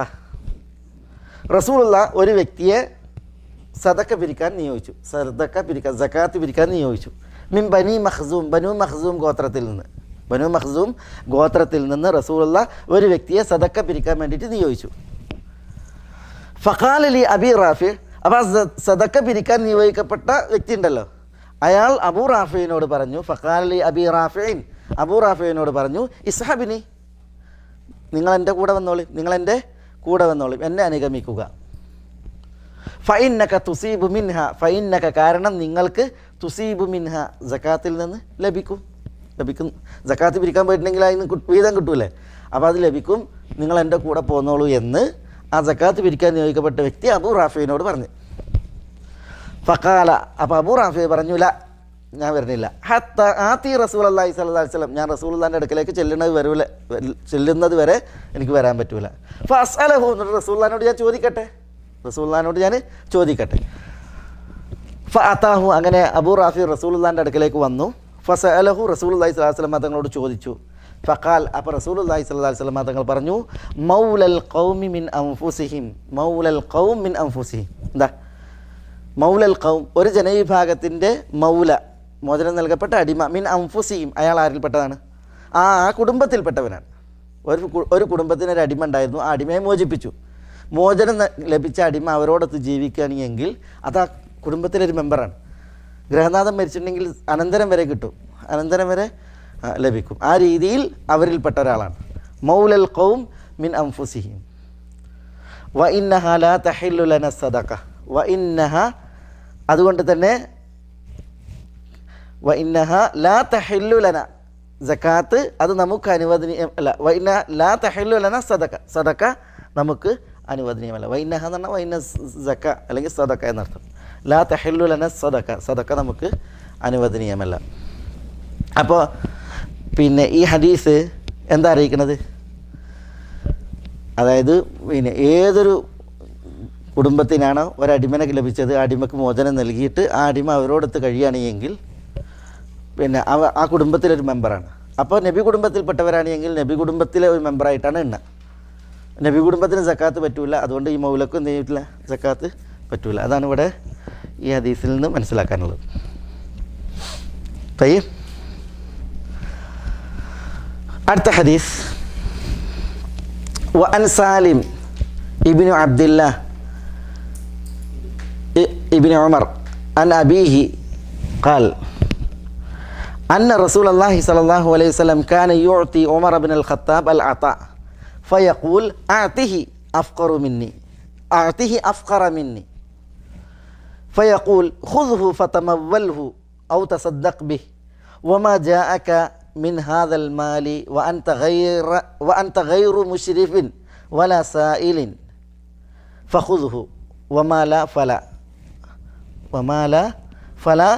റസൂലുള്ളാഹ് ഒരു വ്യക്തിയെ സദക്ക പിരിക്കാൻ നിയോഗിച്ചു. സകാത്ത് പിരിക്കാൻ നിയോഗിച്ചു. മിൻ ബനു മഖ്സൂം ഗോത്രത്തിൽ നിന്ന് റസൂലുള്ളാഹ് ഒരു വ്യക്തിയെ സദക്ക പിരിക്കാൻ വേണ്ടിയിട്ട് നിയോഗിച്ചു. ഫഖാല ലി അബി റാഫി, അപ്പോൾ സദക്ക പിരിക്കാൻ നിയോഗിക്കപ്പെട്ട വ്യക്തി ഉണ്ടല്ലോ, അയാൾ അബൂ റാഫിയോട് പറഞ്ഞു. ഫഖാല ലി അബി റാഫിയോട് പറഞ്ഞു, ഇസ്ഹബിനി, നിങ്ങളെൻ്റെ കൂടെ വന്നോളി, എന്നെ അനുഗമിക്കുക. ഫഇന്നക തുസീബു മിൻഹ, കാരണം നിങ്ങൾക്ക് തുസീബു മിൻഹ, സകാത്തിൽ നിന്ന് ലഭിക്കും. സകാത്ത് പിരിക്കാൻ പോയിട്ടുണ്ടെങ്കിൽ അതിന് വീതം കിട്ടൂലേ, അപ്പോൾ അത് ലഭിക്കും, നിങ്ങൾ എൻ്റെ കൂടെ പോന്നോളൂ എന്ന് ആ സകാത്ത് പിരിക്കാൻ നിയോഗിക്കപ്പെട്ട വ്യക്തി അബൂ റാഫിയോട് പറഞ്ഞു. ഫഖാല, അപ്പോൾ അബൂ റാഫി പറഞ്ഞു, ല, ഞാൻ വരുന്നില്ല. ഹത്ത ആത്തി റസൂലുള്ളാഹി സ്വല്ലല്ലാഹു അലൈഹി വസല്ലം, ഞാൻ റസൂലുള്ളാഹിൻ്റെ അടുക്കലേക്ക് ചെല്ലുന്നത് വരെ എനിക്ക് വരാൻ പറ്റൂല. ഫഅസ്അലഹു, റസൂലുള്ളാഹിനോട് ഞാൻ ചോദിക്കട്ടെ. ഫഅതാഹു, അങ്ങനെ അബൂ റാഫി റസൂലുള്ളാഹിൻ്റെ അടുക്കലേക്ക് വന്നു. ഫസഅലഹു, റസൂലുള്ളാഹി സ്വല്ലല്ലാഹു അലൈഹി വസല്ലം തങ്ങളോട് ചോദിച്ചു. ഫഖാൽ, അപ്പോൾ റസൂലുള്ളാഹി സ്വല്ലല്ലാഹു അലൈഹി വസല്ലം തങ്ങൾ പറഞ്ഞു, മൗലൽ ഖൗമി മിൻ അൻഫുസിഹിം. എന്താ മൗലൽ ഖൗം? ഒരു ജനവിഭാഗത്തിൻ്റെ മൗല, മോചനം നൽകപ്പെട്ട അടിമ. മിൻ അൻഫുസിഹിം, അയാൾ ആരിൽപ്പെട്ടതാണ്? ആ കുടുംബത്തിൽപ്പെട്ടവനാണ്. ഒരു കുടുംബത്തിനൊരു അടിമ ഉണ്ടായിരുന്നു, ആ അടിമയെ മോചിപ്പിച്ചു. മോചനം ലഭിച്ച അടിമ അവരോടൊത്ത് ജീവിക്കുകയാണെങ്കിൽ അത് ആ കുടുംബത്തിലൊരു മെമ്പറാണ്. ഗൃഹനാഥൻ മരിച്ചിട്ടുണ്ടെങ്കിൽ അനന്തരം വരെ കിട്ടും, അനന്തരം വരെ ലഭിക്കും. ആ രീതിയിൽ അവരിൽപ്പെട്ട ഒരാളാണ്. മൗലൽ ഖൗം മിൻ അൻഫുസിഹിം. വ ഇന്നഹ ലാ തഹില്ലു ലന സദഖ. അതുകൊണ്ട് തന്നെ വ ഇന്നഹ ലാ തഹില്ലു ലന, സകാത്ത് അത് നമുക്ക് അനുവദനീയമല്ല. വ ഇന്നഹ ലാ തഹില്ലു ലന സദഖ നമുക്ക് അനുവദനീയമല്ല. വ ഇന്നഹ എന്ന് പറഞ്ഞാൽ വ ഇന്ന സക അല്ലെങ്കിൽ സദഖ എന്നർത്ഥം. ലാ തഹില്ലു ലന സദഖ നമുക്ക് അനുവദനീയമല്ല. അപ്പോൾ പിന്നെ ഈ ഹദീസ് എന്താ അറിയിക്കുന്നത്? അതായത് പിന്നെ ഏതൊരു കുടുംബത്തിനാണോ ഒരടിമനെ ലഭിച്ചത്, ആ അടിമക്ക് മോചനം നൽകിയിട്ട് ആ അടിമ അവരോടൊത്ത് കഴിയുകയാണെങ്കിൽ പിന്നെ ആ കുടുംബത്തിലൊരു മെമ്പറാണ്. അപ്പോൾ നബി കുടുംബത്തിൽപ്പെട്ടവരാണെങ്കിൽ നബി കുടുംബത്തിലെ ഒരു മെമ്പറായിട്ടാണ് എണ്ണ. നബി കുടുംബത്തിന് സക്കാത്ത് പറ്റൂല, അതുകൊണ്ട് ഈ മൗലക്കും എന്ത് ചെയ്തിട്ടില്ല, സക്കാത്ത് പറ്റൂല. അതാണ് ഇവിടെ ഈ ഹദീസിൽ നിന്ന് മനസ്സിലാക്കാനുള്ളത്. അടുത്ത ഹദീസ്, വഅൻ സാലിം ഇബ്നു അബ്ദില്ലാഹ് ഇബ്നു ഉമർ അൻ അബീഹി ഖാൽ അന്ന റസൂലുള്ളാഹി സ്വല്ലല്ലാഹു അലൈഹി വസല്ലം കാന യുഅതി ഉമർ ഇബ്നുൽ ഖത്താബ് അൽ അതാ ഫയഖൂൽ അഅതിഹി അഫ്ഖറു മിന്നി അഅതിഹി അഫ്ഖറ മിന്നി ഫയഖൂൽ ഖുദ്ഹു ഫതമവ്വൽഹു ഔ തസദ്ദഖ് ബിഹി വമാ ജാഅക മിൻ ഹാദൽ മാലി വഅൻത ഗൈറു മുശ്രിഫിൻ വലാ സായിലിൻ ഫഖുദ്ഹു വമാ ലാ ഫലാ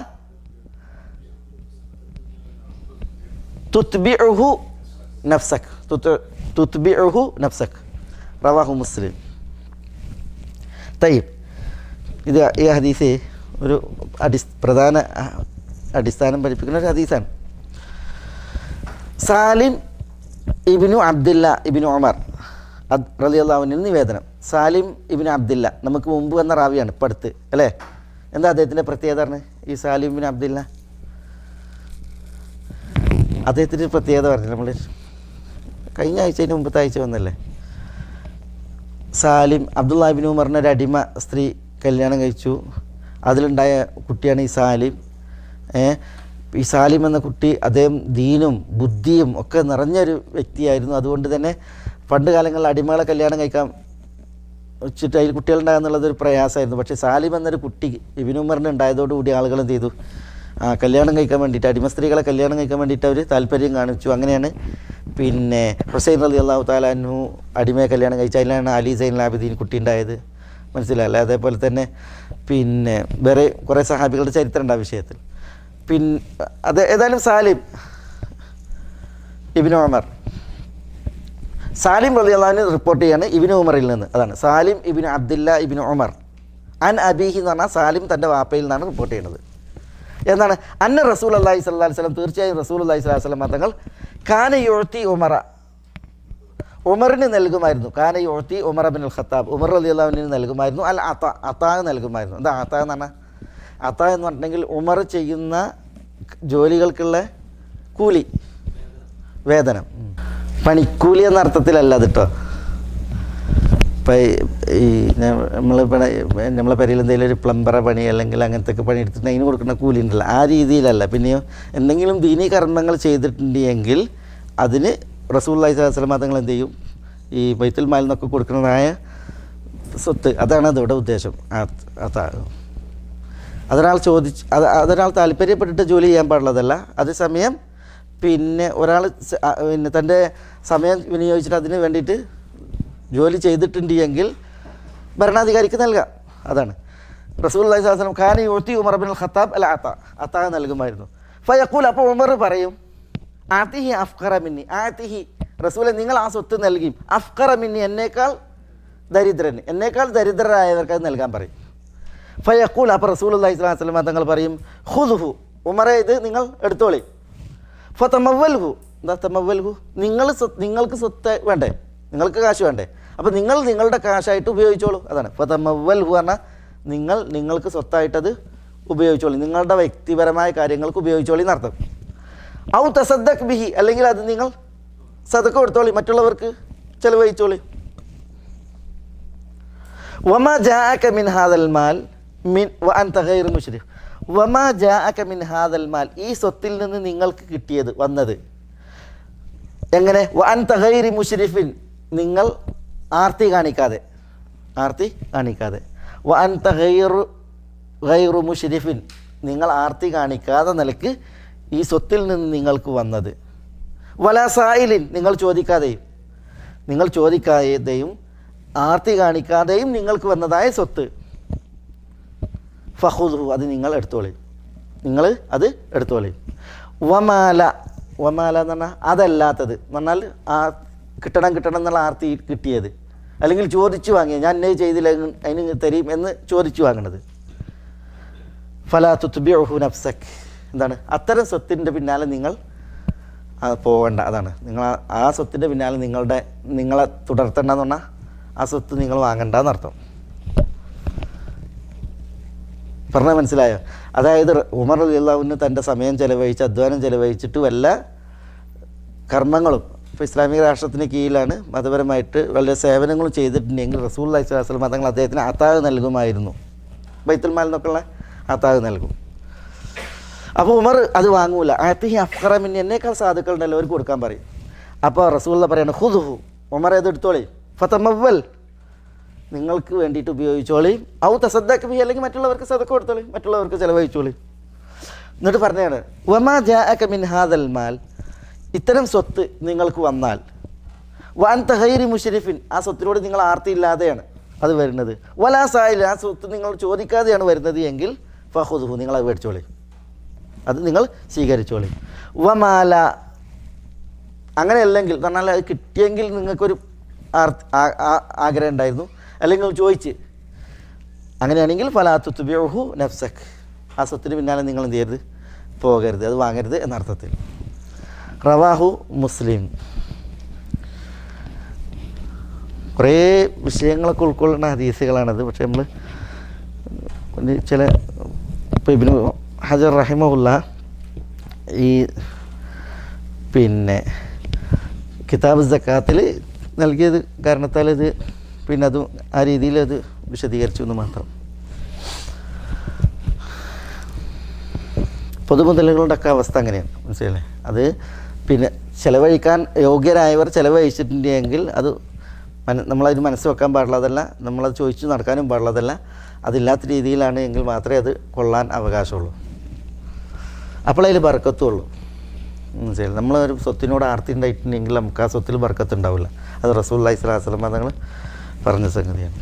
തുത്ബിഉഹു നഫ്സക് റവാഹു മുസ്ലിം. തയ്യിബ്, ഇത് ഈ ഹദീസ് ഒരു പ്രധാന അടിസ്ഥാനം പഠിപ്പിക്കുന്ന ഒരു ഹദീസാണ്. സാലിം ഇബ്നു അബ്ദില്ല ഇബ്നു ഉമർ റളിയല്ലാഹു അൻഹു നിവേദനം. സാലിം ഇബ്നു അബ്ദില്ല നമുക്ക് മുമ്പ് വന്ന റാവിയാണ്, ഇപ്പം അടുത്ത് അല്ലേ. എന്താ അദ്ദേഹത്തിൻ്റെ പ്രത്യേകത പറഞ്ഞത്? ഈ സാലിം ഇബ്നു അബ്ദില്ല അദ്ദേഹത്തിൻ്റെ പ്രത്യേകത പറഞ്ഞു. നമ്മൾ കഴിഞ്ഞ ആഴ്ച മുമ്പത്തെ ആഴ്ച വന്നല്ലേ. സാലിം അബ്ദുല്ലാ ഇബ്നു ഉമറിൻ്റെ ഒരു അടിമ സ്ത്രീ കല്യാണം കഴിച്ചു. അതിലുണ്ടായ കുട്ടിയാണ് ഈ സാലിം. ഈ സാലിം എന്ന കുട്ടി അദ്ദേഹം ദീനും ബുദ്ധിയും ഒക്കെ നിറഞ്ഞൊരു വ്യക്തിയായിരുന്നു. അതുകൊണ്ട് തന്നെ പണ്ട് കാലങ്ങളിൽ അടിമകളെ കല്യാണം കഴിക്കാൻ വെച്ചിട്ട് അതിൽ കുട്ടികളുണ്ടാകുന്നുള്ളതൊരു പ്രയാസമായിരുന്നു. പക്ഷേ സാലിം എന്നൊരു കുട്ടി ഇബ്നു ഉമറിന് ഉണ്ടായതോടുകൂടി ആളുകൾ എന്ത് ചെയ്തു, കല്യാണം കഴിക്കാൻ വേണ്ടിയിട്ട്, അടിമ സ്ത്രീകളെ കല്യാണം കഴിക്കാൻ വേണ്ടിയിട്ട് അവർ താല്പര്യം കാണിച്ചു. അങ്ങനെയാണ് പിന്നെ ഹുസൈൻ റളിയല്ലാഹു തആല അൻഹു അടിമയെ കല്യാണം കഴിച്ചു. അതിലാണ് അലി സൈനുൽ ആബിദീൻ കുട്ടി ഉണ്ടായത്. മനസ്സിലായല്ലേ? അതേപോലെ തന്നെ പിന്നെ വേറെ കുറേ സഹാബികളുടെ ചരിത്രം ഉണ്ട് ആ വിഷയത്തിൽ. അത് ഏതായാലും സാലിം ഇബ്നു ഉമർ, സാലിം റളിയല്ലാഹു അൻഹു റിപ്പോർട്ട് ചെയ്യാണ് ഇബ്നു ഉമറിൽ നിന്ന്. അതാണ് സാലിം ഇബ്നു അബ്ദില്ല ഇബ്നു ഉമർ അൻ അബീഹി എന്ന് പറഞ്ഞാൽ സാലിം തൻ്റെ വാപ്പയിൽ നിന്നാണ് റിപ്പോർട്ട് ചെയ്യുന്നത്. എന്താണ്? അന്ന റസൂലുള്ളാഹി സ്വല്ലല്ലാഹി അലൈഹി വസല്ലം, തീർച്ചയായും റസൂലുള്ളാഹി സ്വല്ലല്ലാഹി അലൈഹി വസല്ലം തങ്ങൾ കാന യുഅതി ഉമറിന് നൽകുമായിരുന്നു. കാന യുഅതി ഉമർ ഇബ്നുൽ ഖത്താബ്, ഉമർ റളിയല്ലാഹു അൻഹു നൽകുമായിരുന്നു. അൽ അതാ നൽകുമായിരുന്നു. എന്താ അതാ എന്ന് പറഞ്ഞാൽ? അതാ എന്ന് പറഞ്ഞിട്ടുണ്ടെങ്കിൽ ഉമർ ചെയ്യുന്ന ജോലികൾക്കുള്ള കൂലി, വേതനം, പണിക്കൂലി എന്ന അർത്ഥത്തിലല്ല അത് കേട്ടോ. ഇപ്പം ഈ നമ്മളെ പെരയിൽ എന്തെങ്കിലും ഒരു പ്ലംബറെ പണി അല്ലെങ്കിൽ അങ്ങനത്തെ ഒക്കെ പണി എടുത്തിട്ട് അതിന് കൊടുക്കുന്ന കൂലി ഉണ്ടല്ലോ, ആ രീതിയിലല്ല. പിന്നെയോ എന്തെങ്കിലും ദീനീ കർമ്മങ്ങൾ ചെയ്തിട്ടുണ്ടെങ്കിൽ അതിന് റസൂലുള്ളാഹി സ്വല്ലല്ലാഹി അലൈഹി വസല്ലം തങ്ങൾ എന്ത് ചെയ്യും? ഈ ബൈത്തുൽ മാലിൽ നിന്നൊക്കെ കൊടുക്കുന്നതായ സ്വത്ത്, അതാണ് അതിവിടെ ഉദ്ദേശം. അതൊരാൾ താല്പര്യപ്പെട്ടിട്ട് ജോലി ചെയ്യാൻ പാടുള്ളതല്ല. അതേസമയം പിന്നെ ഒരാൾ പിന്നെ തൻ്റെ സമയം വിനിയോഗിച്ചിട്ട് അതിന് വേണ്ടിയിട്ട് ജോലി ചെയ്തിട്ടുണ്ട് എങ്കിൽ ഭരണാധികാരിക്ക് നൽകാം. അതാണ് റസൂലുള്ളാഹി സ്വല്ലല്ലാഹു അലൈഹി വസല്ലം കാന യുഅതി ഉമർ ഇബ്നുൽ ഖത്താബ് അൽ അതാ നൽകുമായിരുന്നു. ഫയഖൂൽ, അപ്പോൾ ഉമർ പറയും, ആതിഹി അഫ്ഖറ മിന്നി, ആതിഹി റസൂലെ നിങ്ങൾ ആ സ്വത്ത് നൽകി, അഫ്ഖറ മിന്നി എന്നേക്കാൾ ദരിദ്രന്, എന്നേക്കാൾ ദരിദ്രരായവർക്ക് അത് നൽകാൻ പറയും. ഫയഖൂൽ, അപ്പോൾ റസൂലുള്ളാഹി സ്വല്ലല്ലാഹു അലൈഹി വസല്ലം തങ്ങൾ പറയും, ഖുദ്ഹു ഉമറെ ഇത് നിങ്ങൾ എടുത്തോളി. ഫതമവ്വൽഹു, എന്താ തമവ്വൽഹു? നിങ്ങൾക്ക് സ്വത്ത് വേണ്ടേ, നിങ്ങൾക്ക് കാശ് വേണ്ടേ, അപ്പോൾ നിങ്ങൾ നിങ്ങളുടെ കാശായിട്ട് ഉപയോഗിച്ചോളൂ. അതാണ് ഫതമവ്വൽഹു പറഞ്ഞാൽ നിങ്ങൾക്ക് സ്വത്തായിട്ടത് ഉപയോഗിച്ചോളൂ, നിങ്ങളുടെ വ്യക്തിപരമായ കാര്യങ്ങൾക്ക് ഉപയോഗിച്ചോളി എന്നർത്ഥം. ഔ തസദ്ദഖ് ബിഹി, അല്ലെങ്കിൽ അത് നിങ്ങൾ സദഖ കൊടുത്തോളി, മറ്റുള്ളവർക്ക് ചെലവഴിച്ചോളി. വമാ ജാഅക മിൻ ഹാദൽ മാൽ വഅൻത ഗൈറു മുശ്രിഫ്, വമാ ജാഅക മിൻ ഹാദൽ മാൽ, ഈ സ്വത്തിൽ നിന്ന് നിങ്ങൾക്ക് കിട്ടിയത് വന്നത് എങ്ങനെ? വഅൻത ഗൈറു മുശ്രിഫിൻ, നിങ്ങൾ ആർത്തി കാണിക്കാതെ, വഅൻത ഗൈറു മുശ്രിഫിൻ, നിങ്ങൾ ആർത്തി കാണിക്കാതെ നിലക്ക് ഈ സ്വത്തിൽ നിന്ന് നിങ്ങൾക്ക് വന്നത്. വലാ സായിലിൻ, നിങ്ങൾ ചോദിക്കാതെയും ആർത്തി കാണിക്കാതെയും നിങ്ങൾക്ക് വന്നതായ സ്വത്ത്. ഫഖുദു, അത് നിങ്ങൾ എടുത്തോളി. വമാല എന്ന് പറഞ്ഞാൽ അതല്ലാത്തത് എന്ന് പറഞ്ഞാൽ ആ കിട്ടണം എന്നുള്ള ആർത്തി കിട്ടിയത്, അല്ലെങ്കിൽ ചോദിച്ചു വാങ്ങിയത്, ഞാൻ എന്നെ ചെയ്തില്ല അതിന് തരും എന്ന് ചോദിച്ചു വാങ്ങണത്. ഫലാ തുത്ബിഉഹു നഫ്സക്, എന്താണ്? അത്തരം സ്വത്തിൻ്റെ പിന്നാലെ നിങ്ങൾ പോകണ്ട. അതാണ് നിങ്ങൾ ആ സ്വത്തിൻ്റെ പിന്നാലെ നിങ്ങളെ തുടർത്തേണ്ടെന്ന് പറഞ്ഞാൽ ആ സ്വത്ത് നിങ്ങൾ വാങ്ങണ്ടെന്നർത്ഥം. പറഞ്ഞാൽ മനസ്സിലായോ? അതായത് ഉമർ റളിയല്ലാഹു അൻഹു തൻ്റെ സമയം ചെലവഴിച്ച് അധ്വാനം ചെലവഴിച്ചിട്ട് വല്ല കർമ്മങ്ങളും, ഇപ്പോൾ ഇസ്ലാമിക രാഷ്ട്രത്തിന് കീഴിലാണ്, മതപരമായിട്ട് വല്ല സേവനങ്ങളും ചെയ്തിട്ടുണ്ടെങ്കിൽ റസൂലുള്ളാഹി സ്വല്ലല്ലാഹു അലൈഹി വസല്ലം തങ്ങൾ അദ്ദേഹത്തിന് അതാഹ് നൽകുമായിരുന്നു. ബൈത്തുൽ മാലിൽ നിന്നൊക്കെയുള്ള അതാഹ് നൽകും. അപ്പോൾ ഉമർ അത് വാങ്ങൂല. ആതിഹി അഫ്ഖറ മിന്നി, എന്നേക്കാൾ സാധുക്കളുണ്ടല്ലോ അവർക്ക് കൊടുക്കാൻ പറയും. അപ്പോൾ റസൂലുള്ളാഹി പറയാണ്, ഖുദ്ഹു ഉമർ ഏതെടുത്തോളി, ഫതമവ്വൽ നിങ്ങൾക്ക് വേണ്ടിയിട്ട് ഉപയോഗിച്ചോളി, ഔ തസദ്ദഖ് ബിഹി അല്ലെങ്കിൽ മറ്റുള്ളവർക്ക് സദഖ കൊടുത്തോളി, മറ്റുള്ളവർക്ക് ചിലവഴിച്ചോളി. എന്നിട്ട് പറഞ്ഞാണ് വമാ ജാഅക മിൻ ഹാദൽ മാൽ, ഇത്തരം സ്വത്ത് നിങ്ങൾക്ക് വന്നാൽ, വഅൻത ഗൈരി മുശ്രിഫിൻ, ആ സ്വത്തിനോട് നിങ്ങൾ ആർത്തിയില്ലാതെയാണ് അത് വരുന്നത്, വലാ സായിൽ, ആ സ്വത്ത് നിങ്ങൾ ചോദിക്കാതെയാണ് വരുന്നത് എങ്കിൽ ഫഖുദുഹു, നിങ്ങൾ അത് മേടിച്ചോളി, അത് നിങ്ങൾ സ്വീകരിച്ചോളി. വമാല, അങ്ങനെയല്ലെങ്കിൽ എന്ന് പറഞ്ഞാൽ അത് കിട്ടിയെങ്കിൽ നിങ്ങൾക്കൊരു ആഗ്രഹം ഉണ്ടായിരുന്നു, അല്ലെങ്കിൽ ചോദിച്ച്, അങ്ങനെയാണെങ്കിൽ ഫലാ തുത്ബിഉഹു നഫ്സക്, ആ സ്വത്തിന് പിന്നാലെ നിങ്ങൾ എന്ത് ചെയ്യരുത്, പോകരുത്, അത് വാങ്ങരുത് എന്നർത്ഥത്തിൽ. റവാഹു മുസ്ലിം. കുറേ വിഷയങ്ങളൊക്കെ ഉൾക്കൊള്ളുന്ന ഹദീസുകളാണത്. പക്ഷെ നമ്മൾ ചില ഇപ്പോൾ ഇബ്നു ഹജർ റഹിമഹുല്ല ഈ പിന്നെ കിതാബ് സക്കാത്തിൽ നൽകിയത് കാരണത്താൽ ഇത് പിന്നെ അതും ആ രീതിയിൽ അത് വിശദീകരിച്ചു എന്ന് മാത്രം. പൊതുമുതലുകളുടെ ഒക്കെ അവസ്ഥ അങ്ങനെയാണ്, മനസ്സിലല്ലേ? അത് പിന്നെ ചിലവഴിക്കാൻ യോഗ്യരായവർ ചിലവഴിച്ചിട്ടുണ്ടെങ്കിൽ അത് നമ്മളതിന് മനസ്സ് വെക്കാൻ പാടുള്ളതല്ല, നമ്മളത് ചോദിച്ചു നടക്കാനും പാടുള്ളതല്ല. അതില്ലാത്ത രീതിയിലാണ് എങ്കിൽ മാത്രമേ അത് കൊള്ളാൻ അവകാശമുള്ളൂ. അപ്പോൾ അതിൽ ബർക്കത്തുള്ളൂ, മനസ്സിലായി? നമ്മളൊരു സ്വത്തിനോട് ആർത്തി ഉണ്ടായിട്ടുണ്ടെങ്കിൽ നമുക്ക് ആ സ്വത്തിൽ ബർക്കത്തുണ്ടാവില്ല. അത് റസൂലുള്ളാഹി സ്വല്ലല്ലാഹു അലൈഹി വസല്ലം തങ്ങൾ പറഞ്ഞ സംഗതിയാണ്.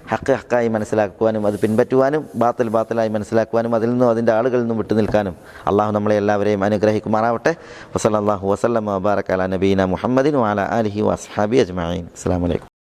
ഹക്ക് ഹക്കായി മനസ്സിലാക്കുവാനും അത് പിൻപറ്റുവാനും ബാത്തിൽ ബാത്തിലായി മനസ്സിലാക്കുവാനും അതിൽ നിന്നും അതിൻ്റെ ആളുകളിൽ നിന്നും വിട്ടു നിൽക്കാനും അള്ളാഹു നമ്മളെ എല്ലാവരെയും അനുഗ്രഹിക്കുമാറാവട്ടെ. വസല്ലല്ലാഹു വസല്ലമ വബാറക അലാ നബീന മുഹമ്മദിൻ വഅലാ ആലിഹി വഅസ്ഹാബിഹി അജ്മഈൻ. അസ്സലാമു അലൈക്കും.